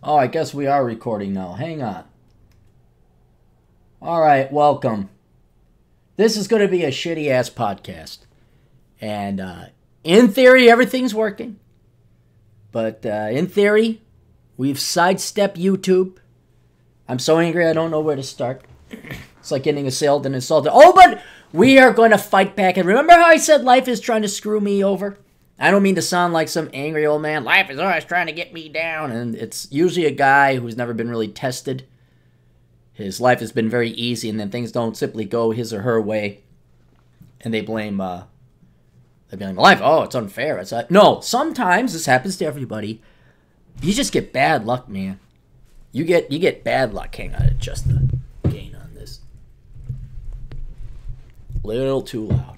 Oh, I guess we are recording now. Hang on. All right, welcome. This is going to be a shitty-ass podcast. And in theory, everything's working. But in theory, we've sidestepped YouTube. I'm so angry I don't know where to start. It's like getting assailed and insulted. Oh, but we are going to fight back. And remember how I said life is trying to screw me over? I don't mean to sound like some angry old man. Life is always trying to get me down. And it's usually a guy who's never been really tested. His life has been very easy, and then things don't simply go his or her way. And they blame life. Oh, it's unfair. No, sometimes this happens to everybody. You just get bad luck, man. You get bad luck. Hang on, adjust the gain on this. A little too loud.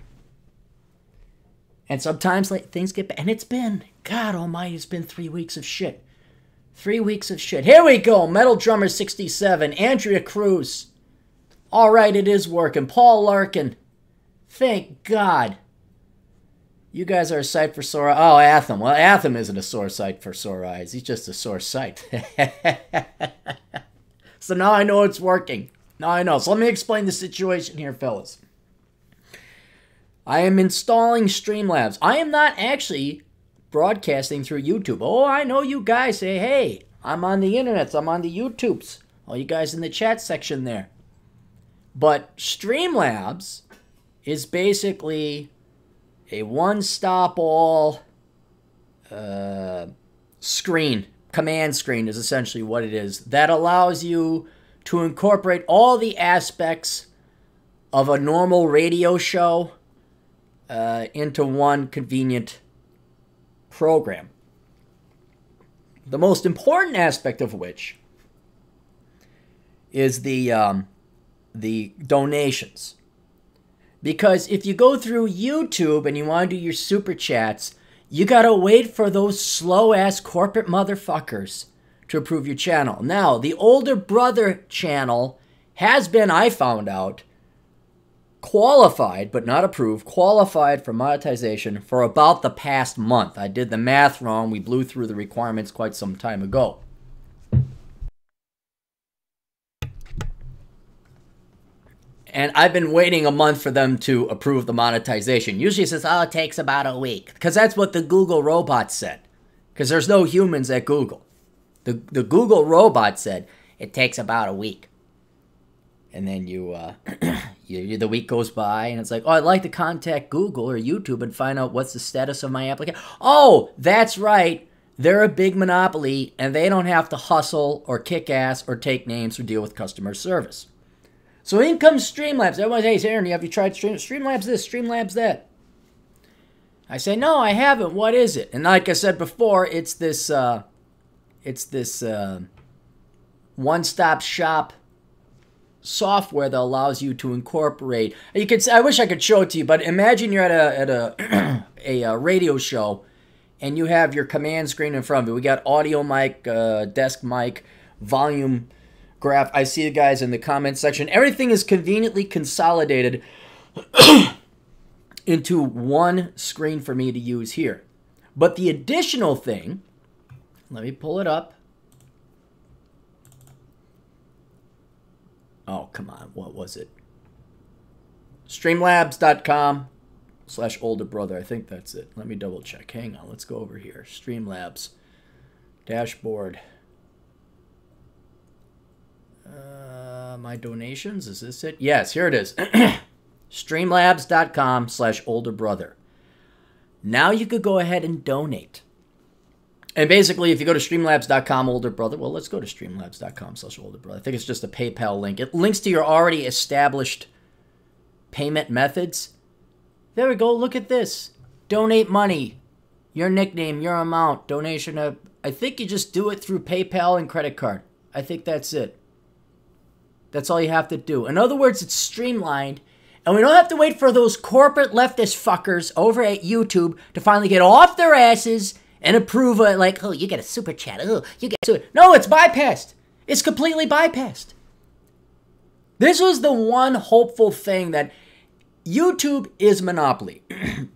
And sometimes things get bad. And it's been, God almighty, it's been 3 weeks of shit. 3 weeks of shit. Here we go. Metal Drummer 67. Andrea Cruz. All right, it is working. Paul Larkin. Thank God. You guys are a sight for sore eyes. Oh, Atham. Well, Atham isn't a sore sight for sore eyes. He's just a sore sight. So now I know it's working. Now I know. So let me explain the situation here, fellas. I am installing Streamlabs. I am not actually broadcasting through YouTube. Oh, I know you guys say, hey, I'm on the internets. I'm on the YouTubes. All you guys in the chat section there. But Streamlabs is basically a one-stop all screen. Command screen is essentially what it is. That allows you to incorporate all the aspects of a normal radio show into one convenient program. The most important aspect of which is the donations. Because if you go through YouTube and you want to do your super chats, you gotta wait for those slow-ass corporate motherfuckers to approve your channel. Now, the Older Brother channel has been, I found out, qualified, but not approved, qualified for monetization for about the past month. I did the math wrong. We blew through the requirements quite some time ago. And I've been waiting a month for them to approve the monetization. Usually it says, oh, it takes about a week. Because that's what the Google robot said. Because there's no humans at Google. The Google robot said, it takes about a week. And then the week goes by, and it's like, oh, I'd like to contact Google or YouTube and find out what's the status of my application. Oh, that's right. They're a big monopoly, and they don't have to hustle or kick ass or take names or deal with customer service. So in comes Streamlabs. Everyone says, hey, Aaron, have you tried Streamlabs this, Streamlabs that? I say, no, I haven't. What is it? And like I said before, it's this one-stop shop software that allows you to incorporate. You could. I wish I could show it to you, but imagine you're at a radio show, and you have your command screen in front of you. We got audio mic, desk mic, volume graph. I see the guys in the comment section. Everything is conveniently consolidated into one screen for me to use here. But the additional thing, let me pull it up. Oh, come on. What was it? Streamlabs.com/olderbrother. I think that's it. Let me double check. Hang on. Let's go over here. Streamlabs. Dashboard. My donations. Is this it? Yes, here it is. Streamlabs.com/olderbrother. Now you could go ahead and donate. And basically, if you go to streamlabs.com, older brother, well, let's go to streamlabs.com/older brother. I think it's just a PayPal link. It links to your already established payment methods. There we go. Look at this. Donate money. Your nickname, your amount, donation. I think you just do it through PayPal and credit card. I think that's it. That's all you have to do. In other words, it's streamlined. And we don't have to wait for those corporate leftist fuckers over at YouTube to finally get off their asses and approve it, like, oh, you get a super chat. Oh, you get super. No, it's bypassed. It's completely bypassed. This was the one hopeful thing that YouTube is monopoly.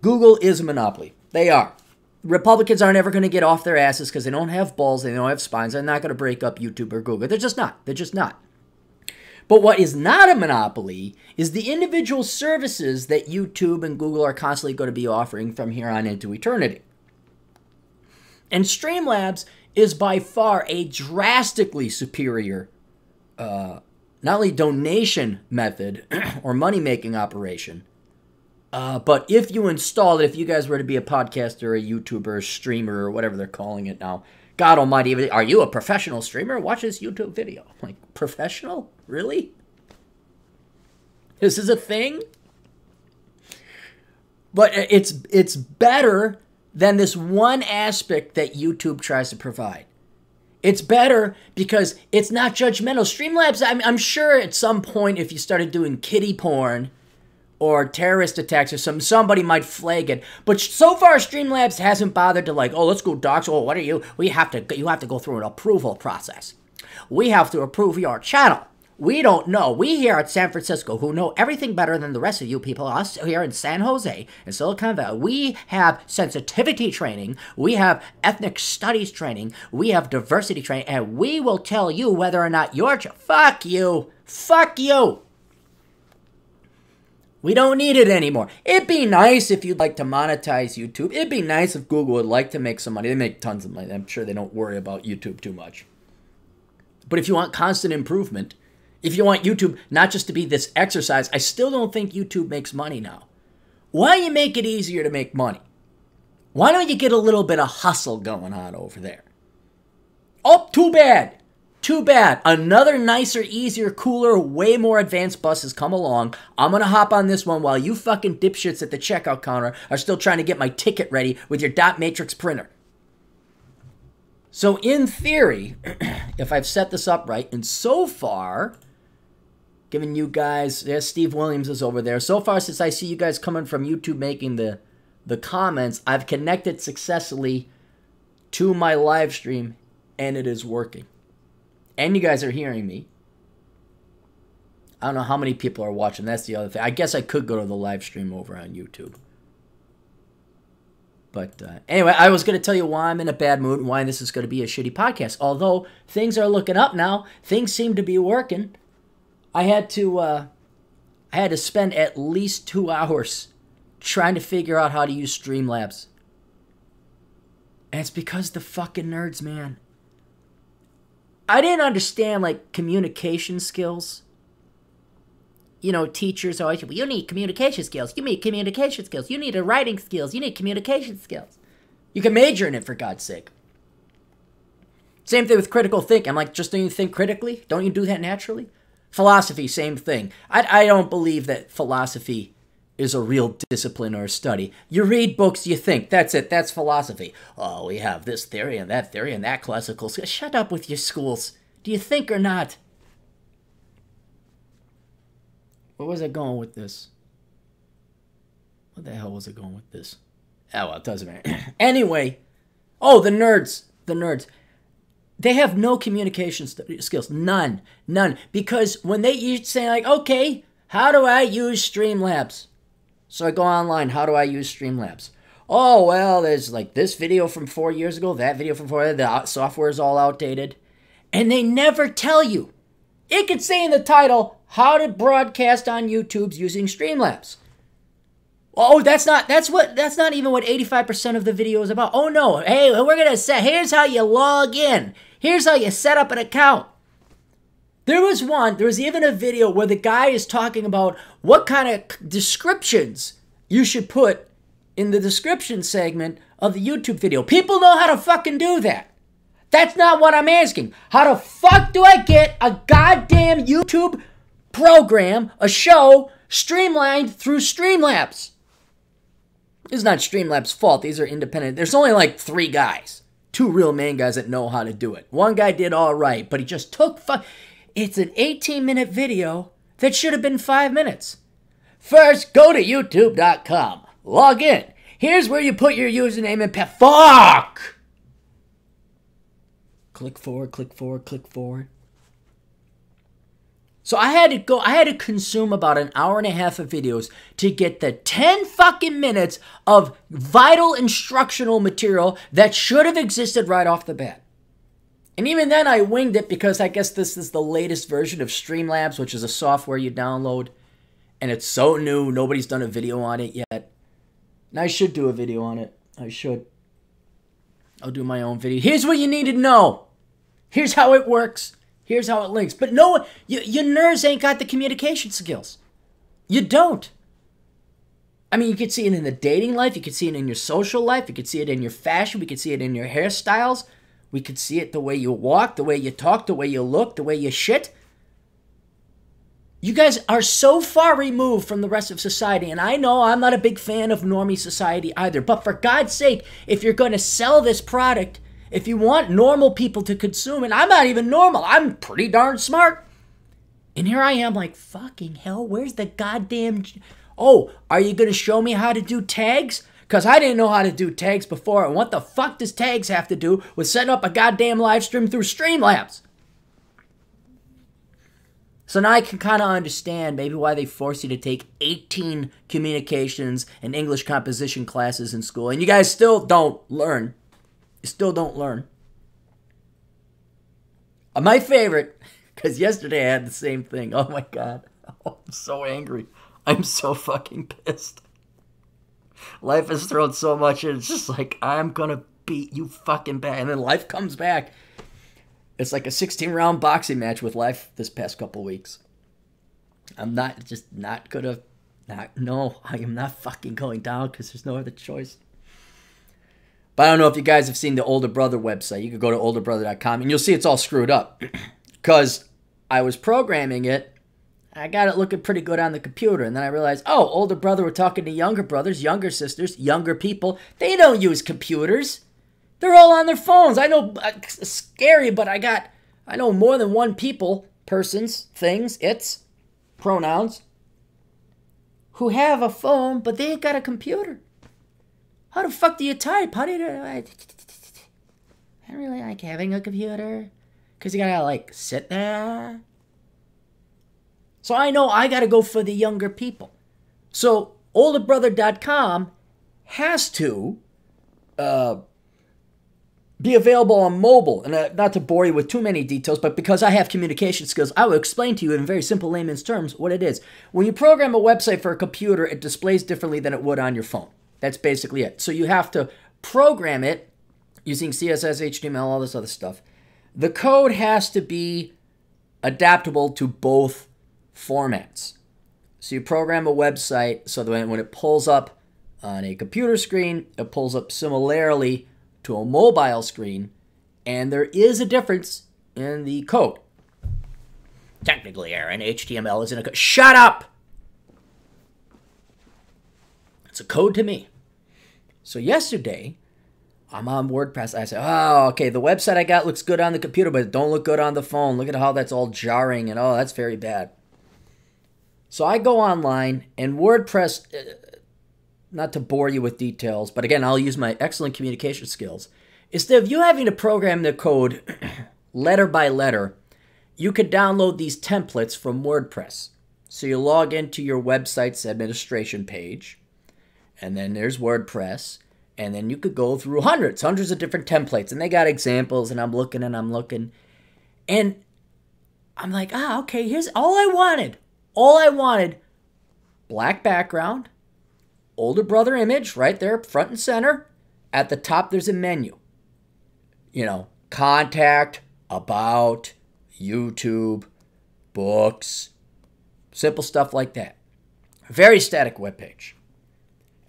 Google is a monopoly. They are. Republicans aren't ever going to get off their asses because they don't have balls, they don't have spines. They're not going to break up YouTube or Google. They're just not. They're just not. But what is not a monopoly is the individual services that YouTube and Google are constantly going to be offering from here on into eternity. And Streamlabs is by far a drastically superior, not only donation method or money-making operation, but if you install it, if you guys were to be a podcaster, a YouTuber, a streamer, or whatever they're calling it now, God almighty, are you a professional streamer? Watch this YouTube video. I'm like, professional? Really? This is a thing? But it's better than this one aspect that YouTube tries to provide. It's better because it's not judgmental. Streamlabs, I'm sure at some point if you started doing kiddie porn or terrorist attacks or somebody might flag it. But so far, Streamlabs hasn't bothered to like, oh, let's go dox. Oh, what are you? You have to go through an approval process. We have to approve your channel. We don't know. We here at San Francisco, who know everything better than the rest of you people, us here in San Jose, in Silicon Valley, we have sensitivity training, we have ethnic studies training, we have diversity training, and we will tell you whether or not you're... Fuck you. Fuck you. We don't need it anymore. It'd be nice if you'd like to monetize YouTube. It'd be nice if Google would like to make some money. They make tons of money. I'm sure they don't worry about YouTube too much. But if you want constant improvement, if you want YouTube not just to be this exercise, I still don't think YouTube makes money now. Why don't you make it easier to make money? Why don't you get a little bit of hustle going on over there? Oh, too bad. Too bad. Another nicer, easier, cooler, way more advanced bus has come along. I'm going to hop on this one while you fucking dipshits at the checkout counter are still trying to get my ticket ready with your dot matrix printer. So in theory, if I've set this up right, and so far, giving you guys, yeah, Steve Williams is over there. So far, since I see you guys coming from YouTube making the comments, I've connected successfully to my live stream, and it is working. And you guys are hearing me. I don't know how many people are watching. That's the other thing. I guess I could go to the live stream over on YouTube. But anyway, I was going to tell you why I'm in a bad mood and why this is going to be a shitty podcast. Although things are looking up now. Things seem to be working. I had to spend at least 2 hours trying to figure out how to use Streamlabs. And it's because the fucking nerds, man. I didn't understand, like, communication skills. You know, teachers always, well, you need communication skills. You need communication skills. You need writing skills. You need communication skills. You can major in it, for God's sake. Same thing with critical thinking. I'm like, just don't you think critically? Don't you do that naturally? Philosophy, same thing. I don't believe that philosophy is a real discipline or a study. You read books, you think. That's it. That's philosophy. Oh, we have this theory and that classical. Shut up with your schools. Do you think or not? Where was I going with this? What the hell was I going with this? Oh, well, it doesn't matter. Anyway. Oh, the nerds. The nerds. They have no communication skills. None. None. Because when they say, like, okay, how do I use Streamlabs? So I go online, how do I use Streamlabs? Oh, well, there's like this video from 4 years ago, that video from 4 years ago, the software is all outdated. And they never tell you. It could say in the title, how to broadcast on YouTube's using Streamlabs. Oh, that's not even what 85% of the video is about. Oh no, hey, we're gonna say, here's how you log in. Here's how you set up an account. There was even a video where the guy is talking about what kind of descriptions you should put in the description segment of the YouTube video. People know how to fucking do that. That's not what I'm asking. How the fuck do I get a goddamn YouTube program, a show, streamlined through Streamlabs? It's not Streamlabs' fault. These are independent. There's only like 3 guys. 2 real main guys that know how to do it. One guy did all right, but he just took It's an 18-minute video that should have been 5 minutes. First, go to youtube.com. Log in. Here's where you put your username and fuck! Click forward, click forward, click forward. So I had to consume about an hour and a half of videos to get the 10 fucking minutes of vital instructional material that should have existed right off the bat. And even then I winged it because I guess this is the latest version of Streamlabs, which is a software you download. And it's so new, nobody's done a video on it yet. And I should do a video on it. I should. I'll do my own video. Here's what you need to know. Here's how it works. Here's how it links. But no, your nerds ain't got the communication skills. You don't. I mean, you could see it in the dating life. You could see it in your social life. You could see it in your fashion. We could see it in your hairstyles. We could see it the way you walk, the way you talk, the way you look, the way you shit. You guys are so far removed from the rest of society. And I know I'm not a big fan of normie society either. But for God's sake, if you're going to sell this product, if you want normal people to consume it, I'm not even normal. I'm pretty darn smart. And here I am like, fucking hell, where's the goddamn... Oh, are you going to show me how to do tags? Because I didn't know how to do tags before. And what the fuck does tags have to do with setting up a goddamn live stream through Streamlabs? So now I can kind of understand maybe why they force you to take 18 communications and English composition classes in school. And you guys still don't learn. You still don't learn. My favorite, because yesterday I had the same thing. Oh my God. Oh, I'm so angry. I'm so fucking pissed. Life has thrown so much and it's just like, I'm going to beat you fucking bad. And then life comes back. It's like a 16-round boxing match with life this past couple weeks. I'm not going to, no, I am not fucking going down because there's no other choice. But I don't know if you guys have seen the Older Brother website. You can go to olderbrother.com and you'll see it's all screwed up. Because I was programming it. I got it looking pretty good on the computer. And then I realized, oh, older brother, we're talking to younger brothers, younger sisters, younger people. They don't use computers. They're all on their phones. I know it's scary, but I know more than one people, persons, things, it's, pronouns, who have a phone, but they ain't got a computer. How the fuck do you type? How do you... I don't really like having a computer. Because you gotta, like, sit there. So I know I gotta go for the younger people. So olderbrother.com has to be available on mobile. And not to bore you with too many details, but because I have communication skills, I will explain to you in very simple layman's terms what it is. When you program a website for a computer, it displays differently than it would on your phone. That's basically it. So you have to program it using CSS, HTML, all this other stuff. The code has to be adaptable to both formats. So you program a website so that when it pulls up on a computer screen, it pulls up similarly to a mobile screen, and there is a difference in the code. Technically, Aaron, HTML isn't a code. Shut up! It's a code to me. So yesterday, I'm on WordPress. I said, oh, okay, the website I got looks good on the computer, but it don't look good on the phone. Look at how that's all jarring, and oh, that's very bad. So I go online, and WordPress, not to bore you with details, but again, I'll use my excellent communication skills. Instead of you having to program the code letter by letter, you could download these templates from WordPress. So you log into your website's administration page, and then there's WordPress, and then you could go through hundreds of different templates, and they got examples, and I'm looking, and I'm like, okay, here's all I wanted. All I wanted, black background, older brother image right there, front and center. At the top, there's a menu. You know, contact, about, YouTube, books, simple stuff like that. Very static webpage.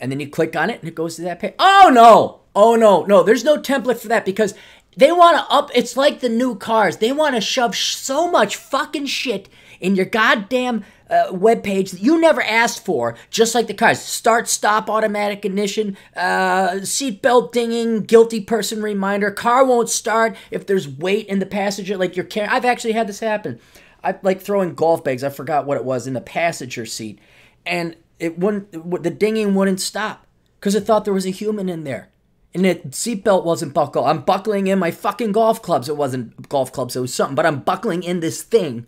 And then you click on it and it goes to that page. Oh no, there's no template for that because they want to it's like the new cars. They want to shove so much fucking shit in your goddamn webpage that you never asked for, just like the cars. Start, stop, automatic ignition, seatbelt dinging, guilty person reminder, car won't start if there's weight in the passenger, like your car. I've actually had this happen. I like throwing golf bags, I forgot what it was, in the passenger seat, and the dinging wouldn't stop because it thought there was a human in there. And the seatbelt wasn't buckled. I'm buckling in my fucking golf clubs. It wasn't golf clubs, it was something, but I'm buckling in this thing.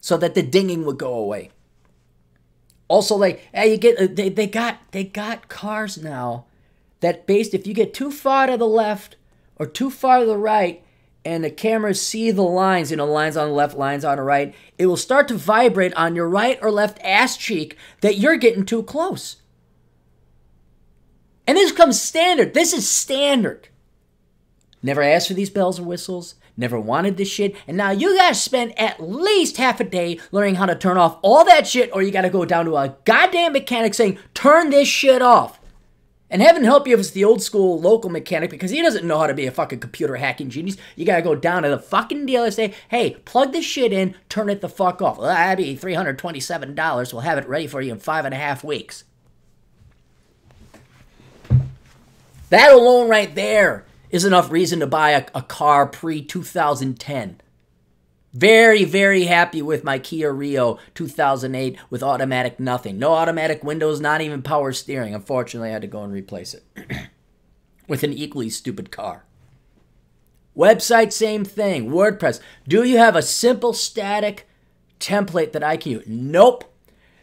so that the dinging would go away. Also, like, hey, you get they got cars now that if you get too far to the left or too far to the right, and the cameras see the lines, lines on the left, lines on the right, it will start to vibrate on your right or left ass cheek that you're getting too close. And this comes standard. This is standard. Never asked for these bells and whistles. Never wanted this shit. And now you gotta spend at least half a day learning how to turn off all that shit, or you gotta go down to a goddamn mechanic saying, turn this shit off. And heaven help you if it's the old school local mechanic, because he doesn't know how to be a fucking computer hacking genius. You gotta go down to the fucking dealer and say, hey, plug this shit in, turn it the fuck off. Well, that'd be $327. We'll have it ready for you in 5.5 weeks. That alone right there is enough reason to buy a car pre-2010. Very, very happy with my Kia Rio 2008 with automatic nothing. No automatic windows, not even power steering. Unfortunately, I had to go and replace it with an equally stupid car. Website, same thing. WordPress. Do you have a simple static template that I can use? Nope.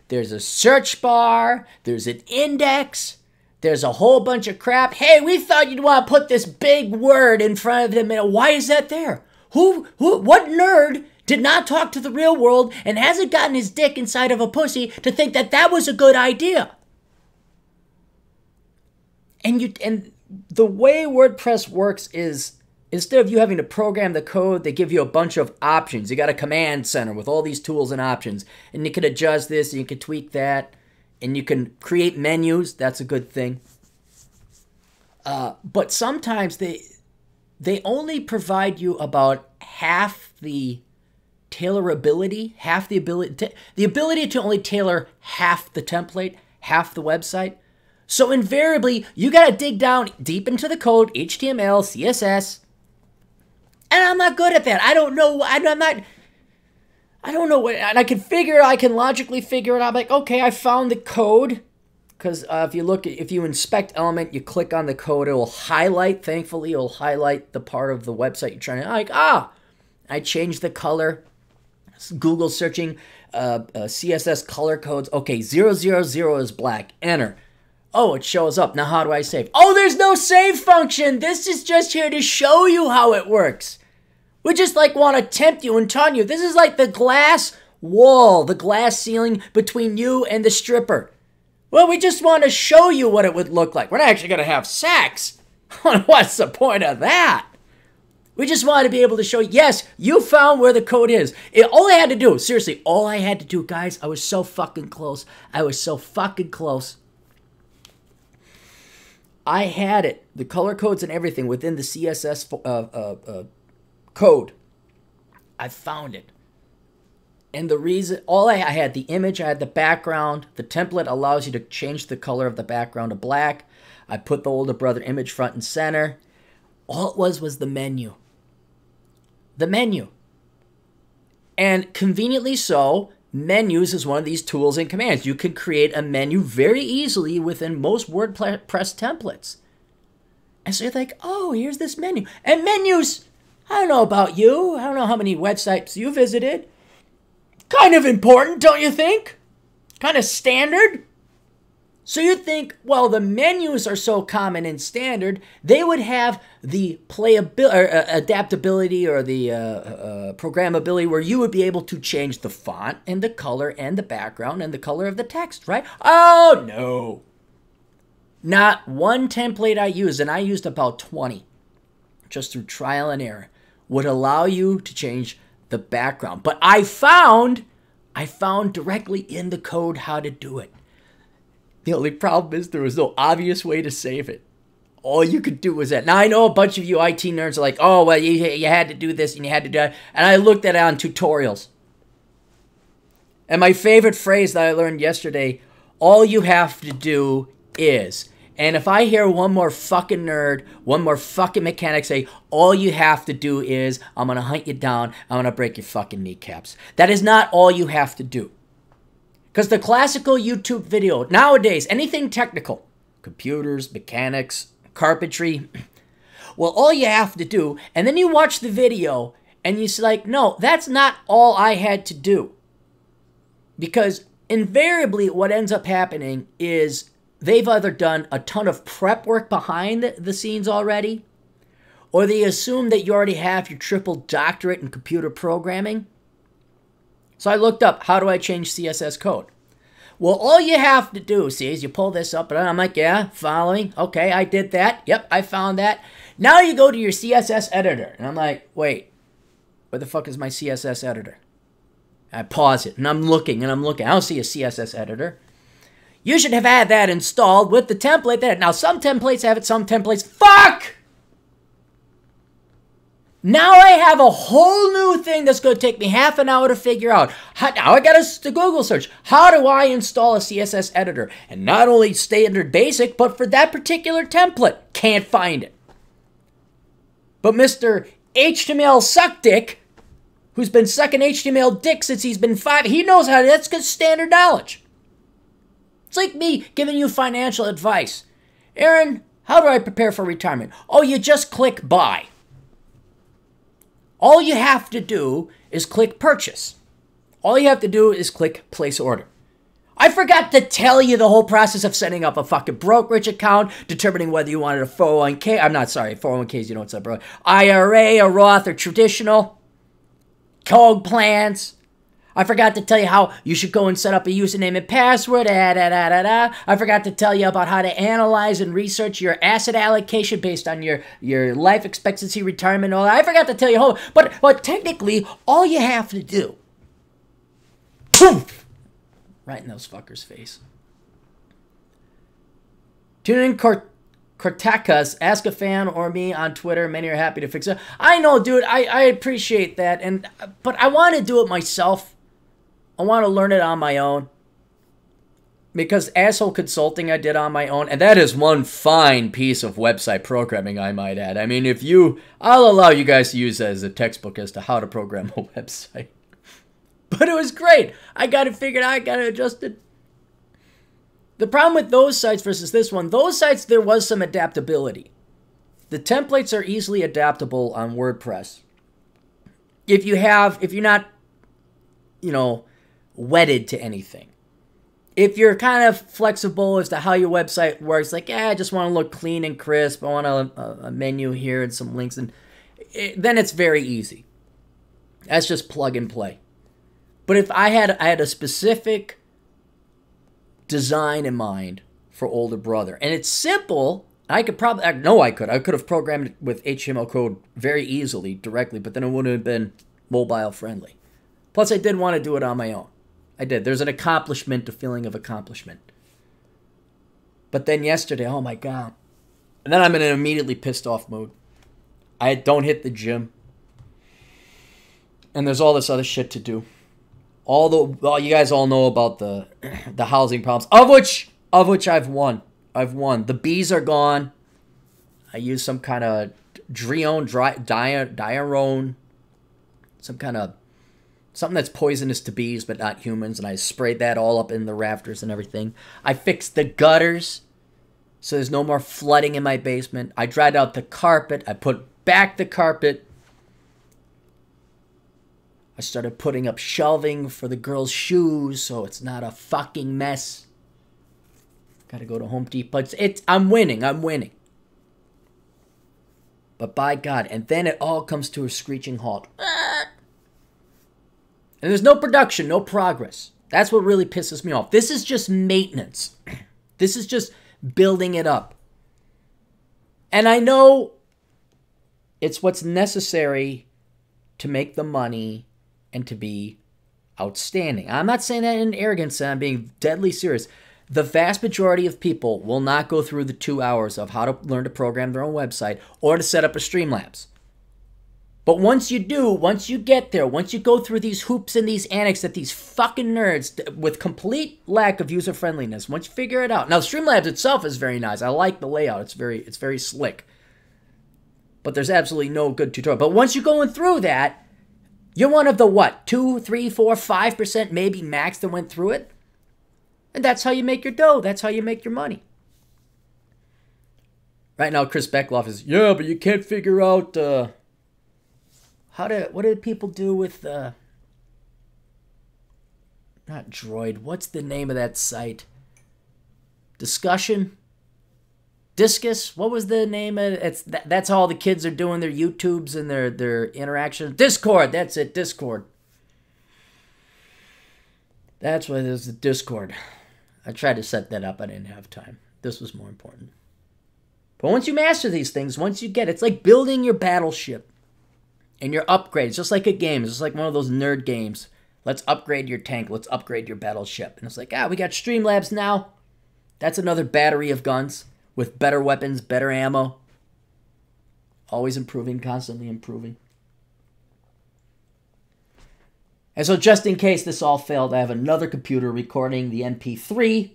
There's a search bar. There's an index. There's a whole bunch of crap. Hey, we thought you'd want to put this big word in front of them. Why is that there? What nerd did not talk to the real world and hasn't gotten his dick inside of a pussy to think that that was a good idea? And the way WordPress works is, instead of you having to program the code, they give you a bunch of options. You got a command center with all these tools and options, and you can adjust this and you can tweak that. And you can create menus. That's a good thing. But sometimes they only provide you about half the tailorability, half the ability to only tailor half the template, half the website. So invariably, you got to dig down deep into the code, HTML, CSS. And I'm not good at that. I don't know. I don't know what, and I can logically figure it out. I'm like, okay, I found the code. Because if you inspect element, you click on the code, it will highlight, thankfully, it will highlight the part of the website you're trying to, I changed the color. Google searching CSS color codes. Okay, 000 is black, enter. Oh, it shows up. Now how do I save? Oh, there's no save function. This is just here to show you how it works. We just want to tempt you and taunt you. This is like the glass wall, the glass ceiling between you and the stripper. Well, we just want to show you what it would look like. We're not actually going to have sex. What's the point of that? We just wanted to be able to show you, yes, you found where the code is. All I had to do, seriously, all I had to do, guys, I was so fucking close. I was so fucking close. I had it, the color codes and everything within the CSS code. I found it. And the reason, I had the image, I had the background. The template allows you to change the color of the background to black. I put the older brother image front and center. All it was the menu. The menu. And conveniently so, menus is one of these tools and commands. You can create a menu very easily within most WordPress templates. And so you're like, oh, here's this menu. And menus, I don't know about you. I don't know how many websites you visited. Kind of important, don't you think? Kind of standard. So you'd think, well, the menus are so common and standard, they would have the adaptability or the programmability where you would be able to change the font and the color and the background and the color of the text, right? Oh, no. Not one template I used, and I used about 20, just through trial and error, would allow you to change the background. But I found directly in the code how to do it. The only problem is there was no obvious way to save it. All you could do was that. Now, I know a bunch of you IT nerds are like, oh, well, you had to do this and you had to do that. And I looked at it on tutorials. And my favorite phrase that I learned yesterday, all you have to do is. And if I hear one more fucking nerd, one more fucking mechanic say, all you have to do is, I'm going to hunt you down, I'm going to break your fucking kneecaps. That is not all you have to do. Because the classical YouTube video, nowadays, anything technical, computers, mechanics, carpentry, well, all you have to do, and then you watch the video, and you're like, no, that's not all I had to do. Because invariably what ends up happening is they've either done a ton of prep work behind the scenes already, or they assume that you already have your triple doctorate in computer programming. So I looked up, how do I change CSS code? Well, all you have to do, see, is you pull this up, and I'm like, yeah, following. Okay, I did that. Yep, I found that. Now you go to your CSS editor. And I'm like, wait, where the fuck is my CSS editor? I pause it, and I'm looking, I don't see a CSS editor. You should have had that installed with the template there. Now, some templates have it, some templates, fuck! Now I have a whole new thing that's going to take me half an hour to figure out. Now I got to Google search. How do I install a CSS editor? And not only standard basic, but for that particular template. Can't find it. But Mr. HTML suck dick, who's been sucking HTML dick since he's been 5, he knows how to, that's good standard knowledge. It's like me giving you financial advice. Aaron, how do I prepare for retirement? Oh, you just click buy. All you have to do is click purchase. All you have to do is click place order. I forgot to tell you the whole process of setting up a fucking brokerage account, determining whether you wanted a 401k. I'm not sorry, 401ks, you know what's up, bro. IRA, a Roth, or traditional. Code plans. I forgot to tell you how you should go and set up a username and password. I forgot to tell you about how to analyze and research your asset allocation based on your life expectancy, retirement, all that. I forgot to tell you, but technically, all you have to do, poof, right in those fuckers' face. Tune in Cortacas, ask a fan or me on Twitter. Many are happy to fix it. I know, dude. I appreciate that, but I want to do it myself. I want to learn it on my own. Because asshole consulting I did on my own, and that is one fine piece of website programming, I might add. I mean, I'll allow you guys to use that as a textbook as to how to program a website. But it was great. I got it figured out. I got it adjusted. The problem with those sites versus this one, those sites, there was some adaptability. The templates are easily adaptable on WordPress. If you're not, wedded to anything. If you're kind of flexible as to how your website works, like, I just want to look clean and crisp, I want a menu here and some links, then it's very easy. That's just plug and play. But if I had a specific design in mind for older brother, and it's simple, I could have programmed it with HTML code very easily, directly, but then it wouldn't have been mobile friendly. Plus, I did want to do it on my own. I did. There's an accomplishment, a feeling of accomplishment. But then yesterday, oh my God. And then I'm in an immediately pissed off mood. I don't hit the gym. And there's all this other shit to do. You guys all know about the housing problems, of which I've won. The bees are gone. I used some kind of diarone, something that's poisonous to bees but not humans, and I sprayed that all up in the rafters and everything. I fixed the gutters so there's no more flooding in my basement. I dried out the carpet. I put back the carpet. I started putting up shelving for the girls' shoes so it's not a fucking mess. Gotta go to Home Depot. I'm winning. But by God, and then it all comes to a screeching halt. And there's no production, no progress. That's what really pisses me off. This is just maintenance. This is just building it up. And I know it's what's necessary to make the money and to be outstanding. I'm not saying that in arrogance, I'm being deadly serious. The vast majority of people will not go through the 2 hours of how to learn to program their own website or to set up a Streamlabs. But once you do, once you get there, once you go through these hoops and these annex that these fucking nerds with complete lack of user friendliness, once you figure it out. Now, Streamlabs itself is very nice. I like the layout. It's very slick. But there's absolutely no good tutorial. But once you're going through that, you're one of the 2, 3, 4, 5% maybe max that went through it. And that's how you make your dough. That's how you make your money. Right now, Chris Beckloff is, yeah, but you can't figure out what did people do with not Droid. What's the name of that site? Discussion? Discus? What was the name of it? That's how all the kids are doing their YouTubes and their interactions. Discord, that's it, Discord. That's what it is, the Discord. I tried to set that up, I didn't have time. This was more important. But once you master these things, once you get it, it's like building your battleship and your upgrades, just like a game. It's just like one of those nerd games. Let's upgrade your tank, let's upgrade your battleship. And it's like, we got Streamlabs now. That's another battery of guns with better weapons, better ammo. Always improving, constantly improving. And so just in case this all failed, I have another computer recording the MP3.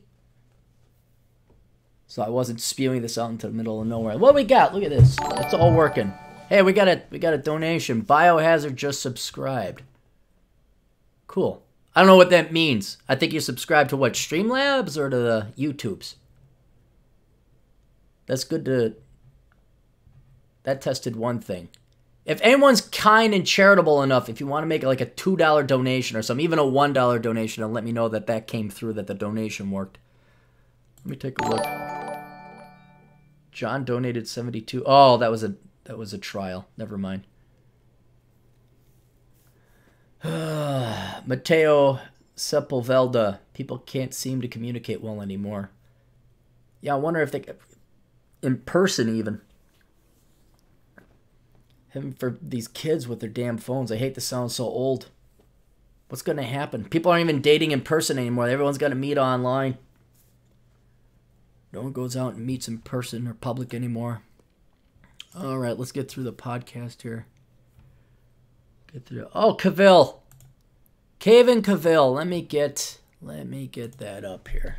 So I wasn't spewing this out into the middle of nowhere. What we got? Look at this. It's all working. Hey, we got a donation. Biohazard just subscribed. Cool. I don't know what that means. I think you subscribe to what, Streamlabs or to the YouTubes? That's good to... That tested one thing. If anyone's kind and charitable enough, if you want to make like a $2 donation or something, even a $1 donation, and let me know that that came through, that the donation worked. Let me take a look. John donated 72. Oh, that was a trial. Never mind. Mateo Sepulveda. People can't seem to communicate well anymore. Yeah, I wonder if they... In person, even. Heaven for these kids with their damn phones. I hate to sound so old. What's going to happen? People aren't even dating in person anymore. Everyone's got to meet online. No one goes out and meets in person or public anymore. All right, let's get through the podcast here. Get through. Oh, Cavill. Cavill. Let me get that up here.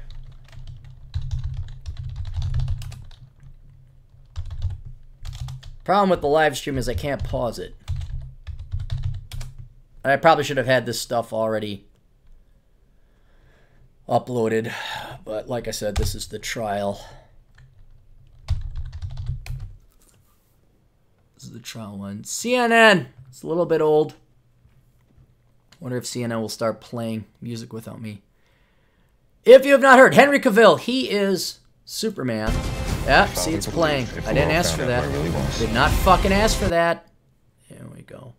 Problem with the live stream is I can't pause it. I probably should have had this stuff already uploaded, but like I said, this is the trial. This is the trial one. CNN! It's a little bit old. Wonder if CNN will start playing music without me. If you have not heard, Henry Cavill, he is Superman. Yeah, see, it's playing. I didn't ask for that. Did not fucking ask for that. There we go.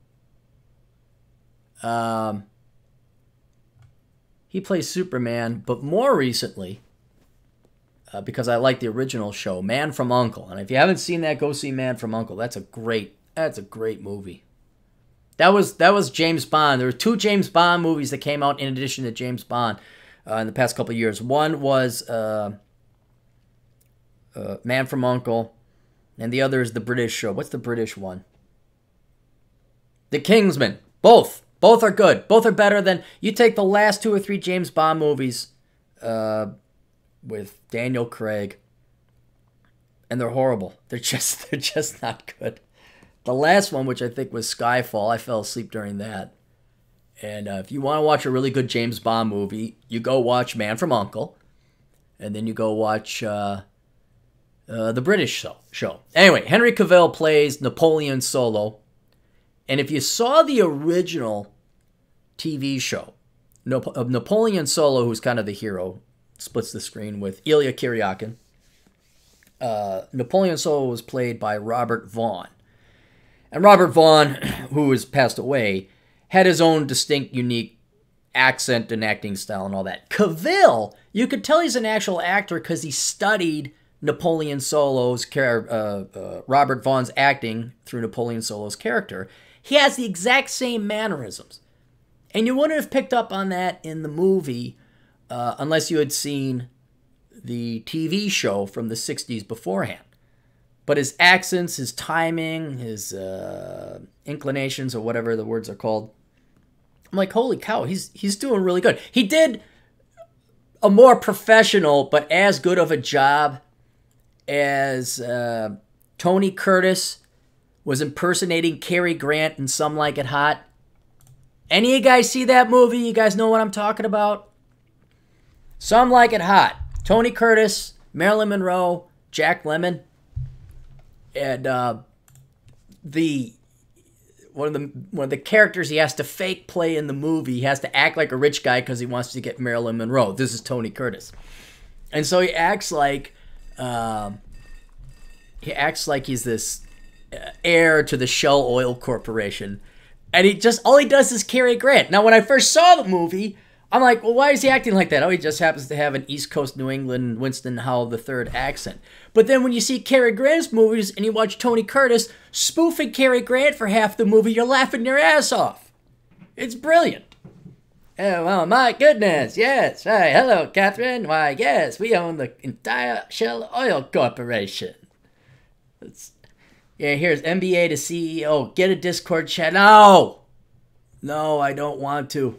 He plays Superman, but more recently, because I like the original show, Man from U.N.C.L.E. And if you haven't seen that, go see Man from U.N.C.L.E. That's a great movie. That was James Bond. There were 2 James Bond movies that came out in addition to James Bond in the past couple of years. One was Man from U.N.C.L.E. and the other is the British show. What's the British one? The Kingsman. Both are good. Both are better than... You take the last 2 or 3 James Bond movies with Daniel Craig, and they're horrible. They're just not good. The last one, which I think was Skyfall, I fell asleep during that. And if you want to watch a really good James Bond movie, you go watch Man from U.N.C.L.E. and then you go watch the British show. Anyway, Henry Cavill plays Napoleon Solo. And if you saw the original TV show of Napoleon Solo, who's kind of the hero, splits the screen with Ilya Kuryakin. Napoleon Solo was played by Robert Vaughn. And Robert Vaughn, who has passed away, had his own distinct, unique accent and acting style and all that. Cavill, you could tell he's an actual actor because he studied Napoleon Solo's Robert Vaughn's acting through Napoleon Solo's character. He has the exact same mannerisms. And you wouldn't have picked up on that in the movie unless you had seen the TV show from the 60s beforehand. But his accents, his timing, his inclinations, or whatever the words are called, I'm like, holy cow, he's doing really good. He did a more professional but as good of a job as Tony Curtis was impersonating Cary Grant in Some Like It Hot. Any of you guys see that movie? You guys know what I'm talking about? Some Like It Hot. Tony Curtis, Marilyn Monroe, Jack Lemmon. And one of the characters he has to fake play in the movie. He has to act like a rich guy because he wants to get Marilyn Monroe. This is Tony Curtis, and so he acts like he's this heir to the Shell Oil Corporation, and all he does is Cary Grant. Now, when I first saw the movie, I'm like, well, why is he acting like that? Oh, he just happens to have an East Coast New England Winston Howell III accent. But then when you see Cary Grant's movies and you watch Tony Curtis spoofing Cary Grant for half the movie, you're laughing your ass off. It's brilliant. Oh, well, my goodness, yes. Hi, hello, Catherine. Why, yes, we own the entire Shell Oil Corporation. Here's MBA to CEO. Get a Discord chat. No, I don't want to.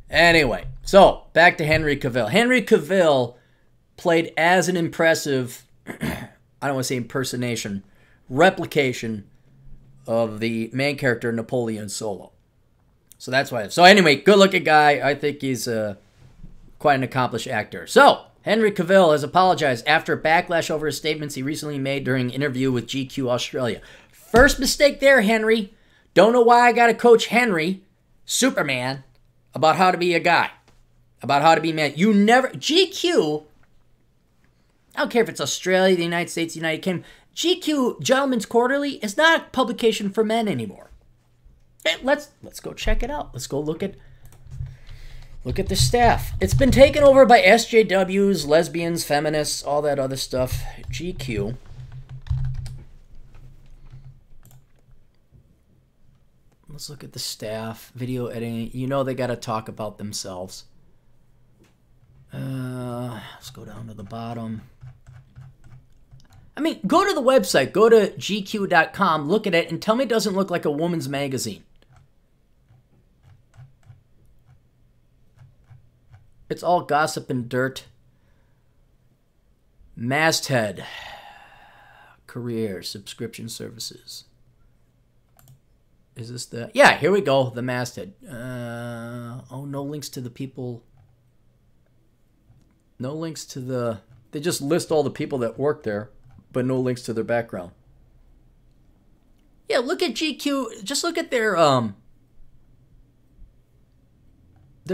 Anyway, so back to Henry Cavill. Henry Cavill played as an impressive, I don't want to say impersonation, replication of the main character Napoleon Solo. So that's why. So anyway, good looking guy. I think he's quite an accomplished actor. So Henry Cavill has apologized after backlash over his statements he recently made during an interview with GQ Australia. First mistake there, Henry. Don't know why I got to coach Henry, Superman, about how to be a guy, about how to be a man. You never, GQ, I don't care if it's Australia, the United States, the United Kingdom, GQ, Gentleman's Quarterly, is not a publication for men anymore. Hey, let's go check it out. Let's go look at the staff. It's been taken over by SJWs, lesbians, feminists, all that other stuff. GQ. Let's look at the staff, video editing. You know they got to talk about themselves. Let's go down to the bottom. I mean, go to the website. Go to GQ.com. Look at it and tell me it doesn't look like a woman's magazine. It's all gossip and dirt. Masthead. Career. Subscription services. Is this the... Yeah, here we go. The masthead. Oh, no links to the people. No links to the... They just list all the people that work there, but no links to their background. Yeah, look at GQ. Just look at their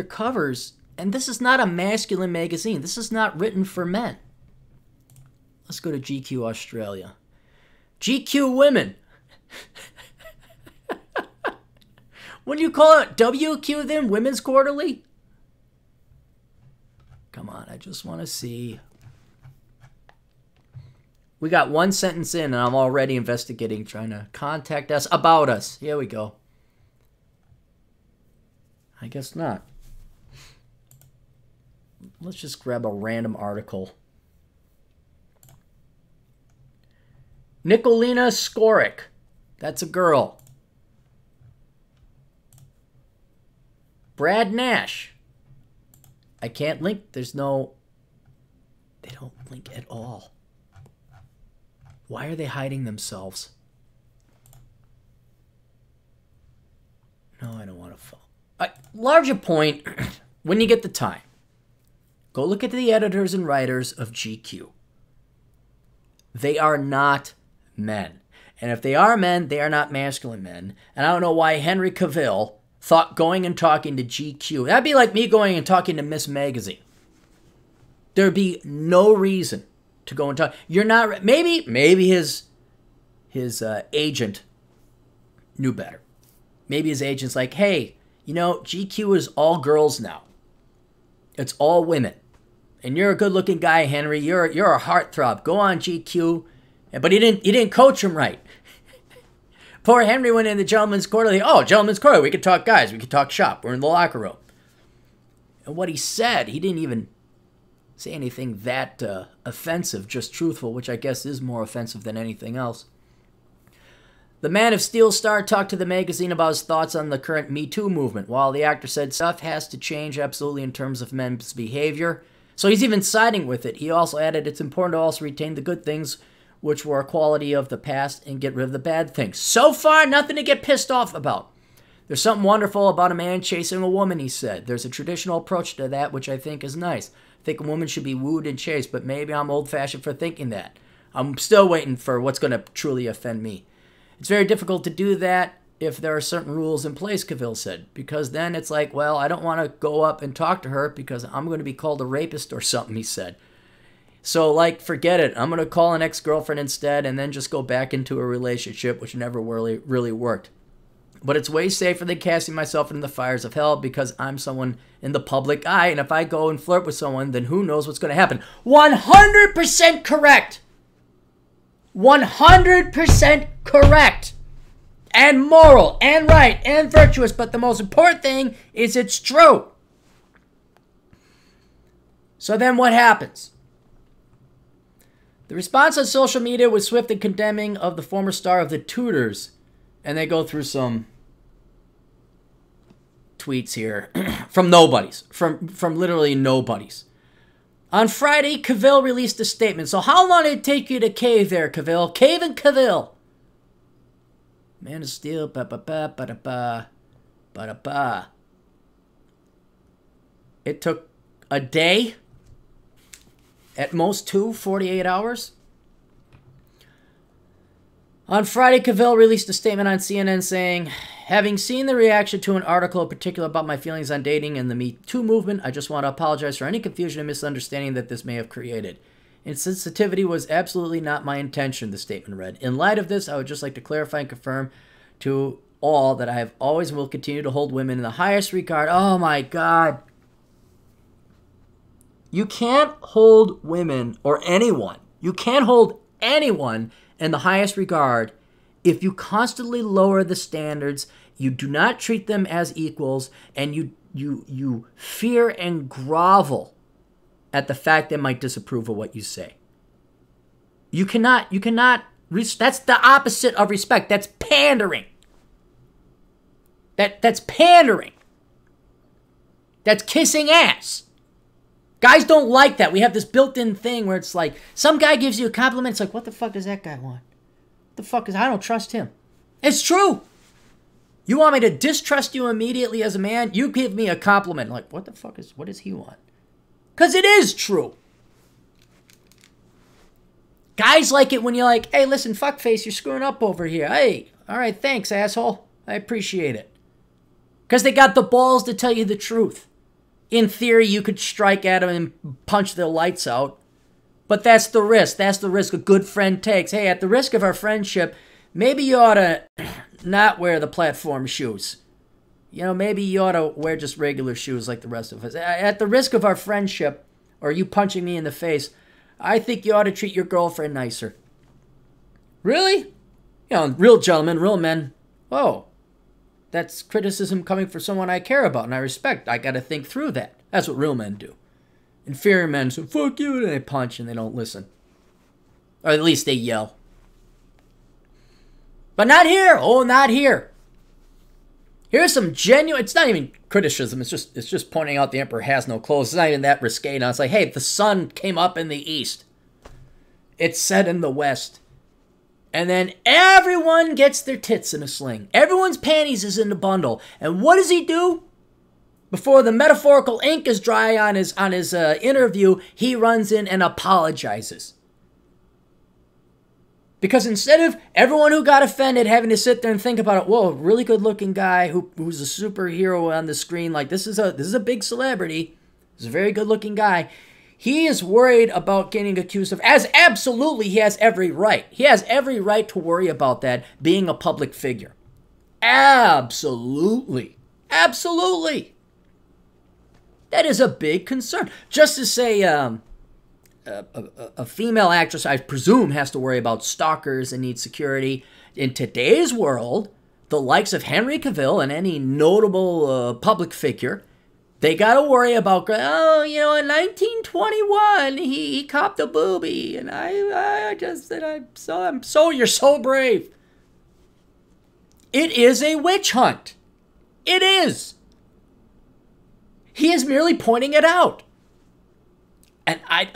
covers. And this is not a masculine magazine. This is not written for men. Let's go to GQ Australia. GQ Women. What do you call it? WQ then? Women's Quarterly? Come on, I just want to see. We got one sentence in, and I'm already investigating, trying to contact us, about us. Here we go. I guess not. Let's just grab a random article. Nicolina Skoric. That's a girl. Brad Nash. I can't link. There's no... They don't link at all. Why are they hiding themselves? No, I don't want to follow. Larger point, when you get the time, go look at the editors and writers of GQ. They are not men. And if they are men, they are not masculine men. And I don't know why Henry Cavill thought going and talking to GQ. That'd be like me going and talking to Miss Magazine. There'd be no reason to go and talk. You're not... Maybe his agent knew better. Maybe his agent's like, hey, you know, GQ is all girls now. It's all women. And you're a good-looking guy, Henry. You're a heartthrob. Go on, GQ. But he didn't coach him right. Poor Henry went in the Gentleman's Quarterly. Oh, Gentleman's Quarterly. We could talk guys. We could talk shop. We're in the locker room. And what he said, he didn't even say anything that offensive, just truthful, which I guess is more offensive than anything else. The Man of Steel star talked to the magazine about his thoughts on the current Me Too movement. While the actor said stuff has to change absolutely in terms of men's behavior. So he's even siding with it. He also added it's important to also retain the good things which were a quality of the past, and get rid of the bad things. So far, nothing to get pissed off about. There's something wonderful about a man chasing a woman, he said. There's a traditional approach to that, which I think is nice. I think a woman should be wooed and chased, but maybe I'm old-fashioned for thinking that. I'm still waiting for what's going to truly offend me. It's very difficult to do that if there are certain rules in place, Cavill said, because then it's like, well, I don't want to go up and talk to her because I'm going to be called a rapist or something, he said. So, like, forget it. I'm going to call an ex-girlfriend instead and then just go back into a relationship, which never really worked. But it's way safer than casting myself into the fires of hell because I'm someone in the public eye, and if I go and flirt with someone, then who knows what's going to happen. 100% correct! 100% correct! And moral, and right, and virtuous, but the most important thing is it's true. So then what happens? The response on social media was swift and condemning of the former star of The Tudors. And they go through some tweets here from nobodies, from literally nobodies. On Friday, Cavill released a statement. So how long did it take you to cave there, Cavill? Cave and Cavill. Man of Steel, ba-ba-ba, ba-da-ba, ba-da-ba. It took a day, at most 48 hours. On Friday, Cavill released a statement on CNN saying, having seen the reaction to an article in particular about my feelings on dating and the Me Too movement, I just want to apologize for any confusion and misunderstanding that this may have created. Insensitivity was absolutely not my intention, the statement read. In light of this, I would just like to clarify and confirm to all that I have always and will continue to hold women in the highest regard. Oh my God. You can't hold women or anyone. You can't hold anyone in the highest regard if you constantly lower the standards, you do not treat them as equals, and you fear and grovel at the fact they might disapprove of what you say. You cannot, that's the opposite of respect. That's pandering. That's pandering. That's kissing ass. Guys don't like that. We have this built-in thing where it's like, some guy gives you a compliment, it's like, what the fuck does that guy want? What the fuck I don't trust him. It's true. You want me to distrust you immediately as a man? You give me a compliment. Like, what does he want? Because it is true. Guys like it when you're like, hey, listen, fuckface, you're screwing up over here. Hey, all right, thanks, asshole. I appreciate it. Because they got the balls to tell you the truth. In theory, you could strike at them and punch their lights out. But that's the risk. That's the risk a good friend takes. Hey, at the risk of our friendship, maybe you ought to not wear the platform shoes. You know, maybe you ought to wear just regular shoes like the rest of us. At the risk of our friendship, or you punching me in the face, I think you ought to treat your girlfriend nicer. Really? You know, real gentlemen, real men. Whoa. That's criticism coming from someone I care about and I respect. I got to think through that. That's what real men do. Inferior men say, fuck you, and they punch and they don't listen. Or at least they yell. But not here. Oh, not here. Here's some genuine, it's not even criticism, it's just pointing out the emperor has no clothes. It's not even that risque. Now it's like, hey, the sun came up in the east. It's set in the west. And then everyone gets their tits in a sling. Everyone's panties is in a bundle. And what does he do? Before the metaphorical ink is dry on his interview, he runs in and apologizes. Because instead of everyone who got offended having to sit there and think about it, whoa, really good-looking guy who's a superhero on the screen, like this is a big celebrity, he's a very good-looking guy. He is worried about getting accused of, as absolutely he has every right. He has every right to worry about that, being a public figure. Absolutely. Absolutely. That is a big concern. Just to say a female actress, I presume, has to worry about stalkers and needs security. In today's world, the likes of Henry Cavill and any notable public figure, they got to worry about, oh, you know, in 1921, he copped a boobie, and I just said, you're so brave. It is a witch hunt. It is. He is merely pointing it out. And I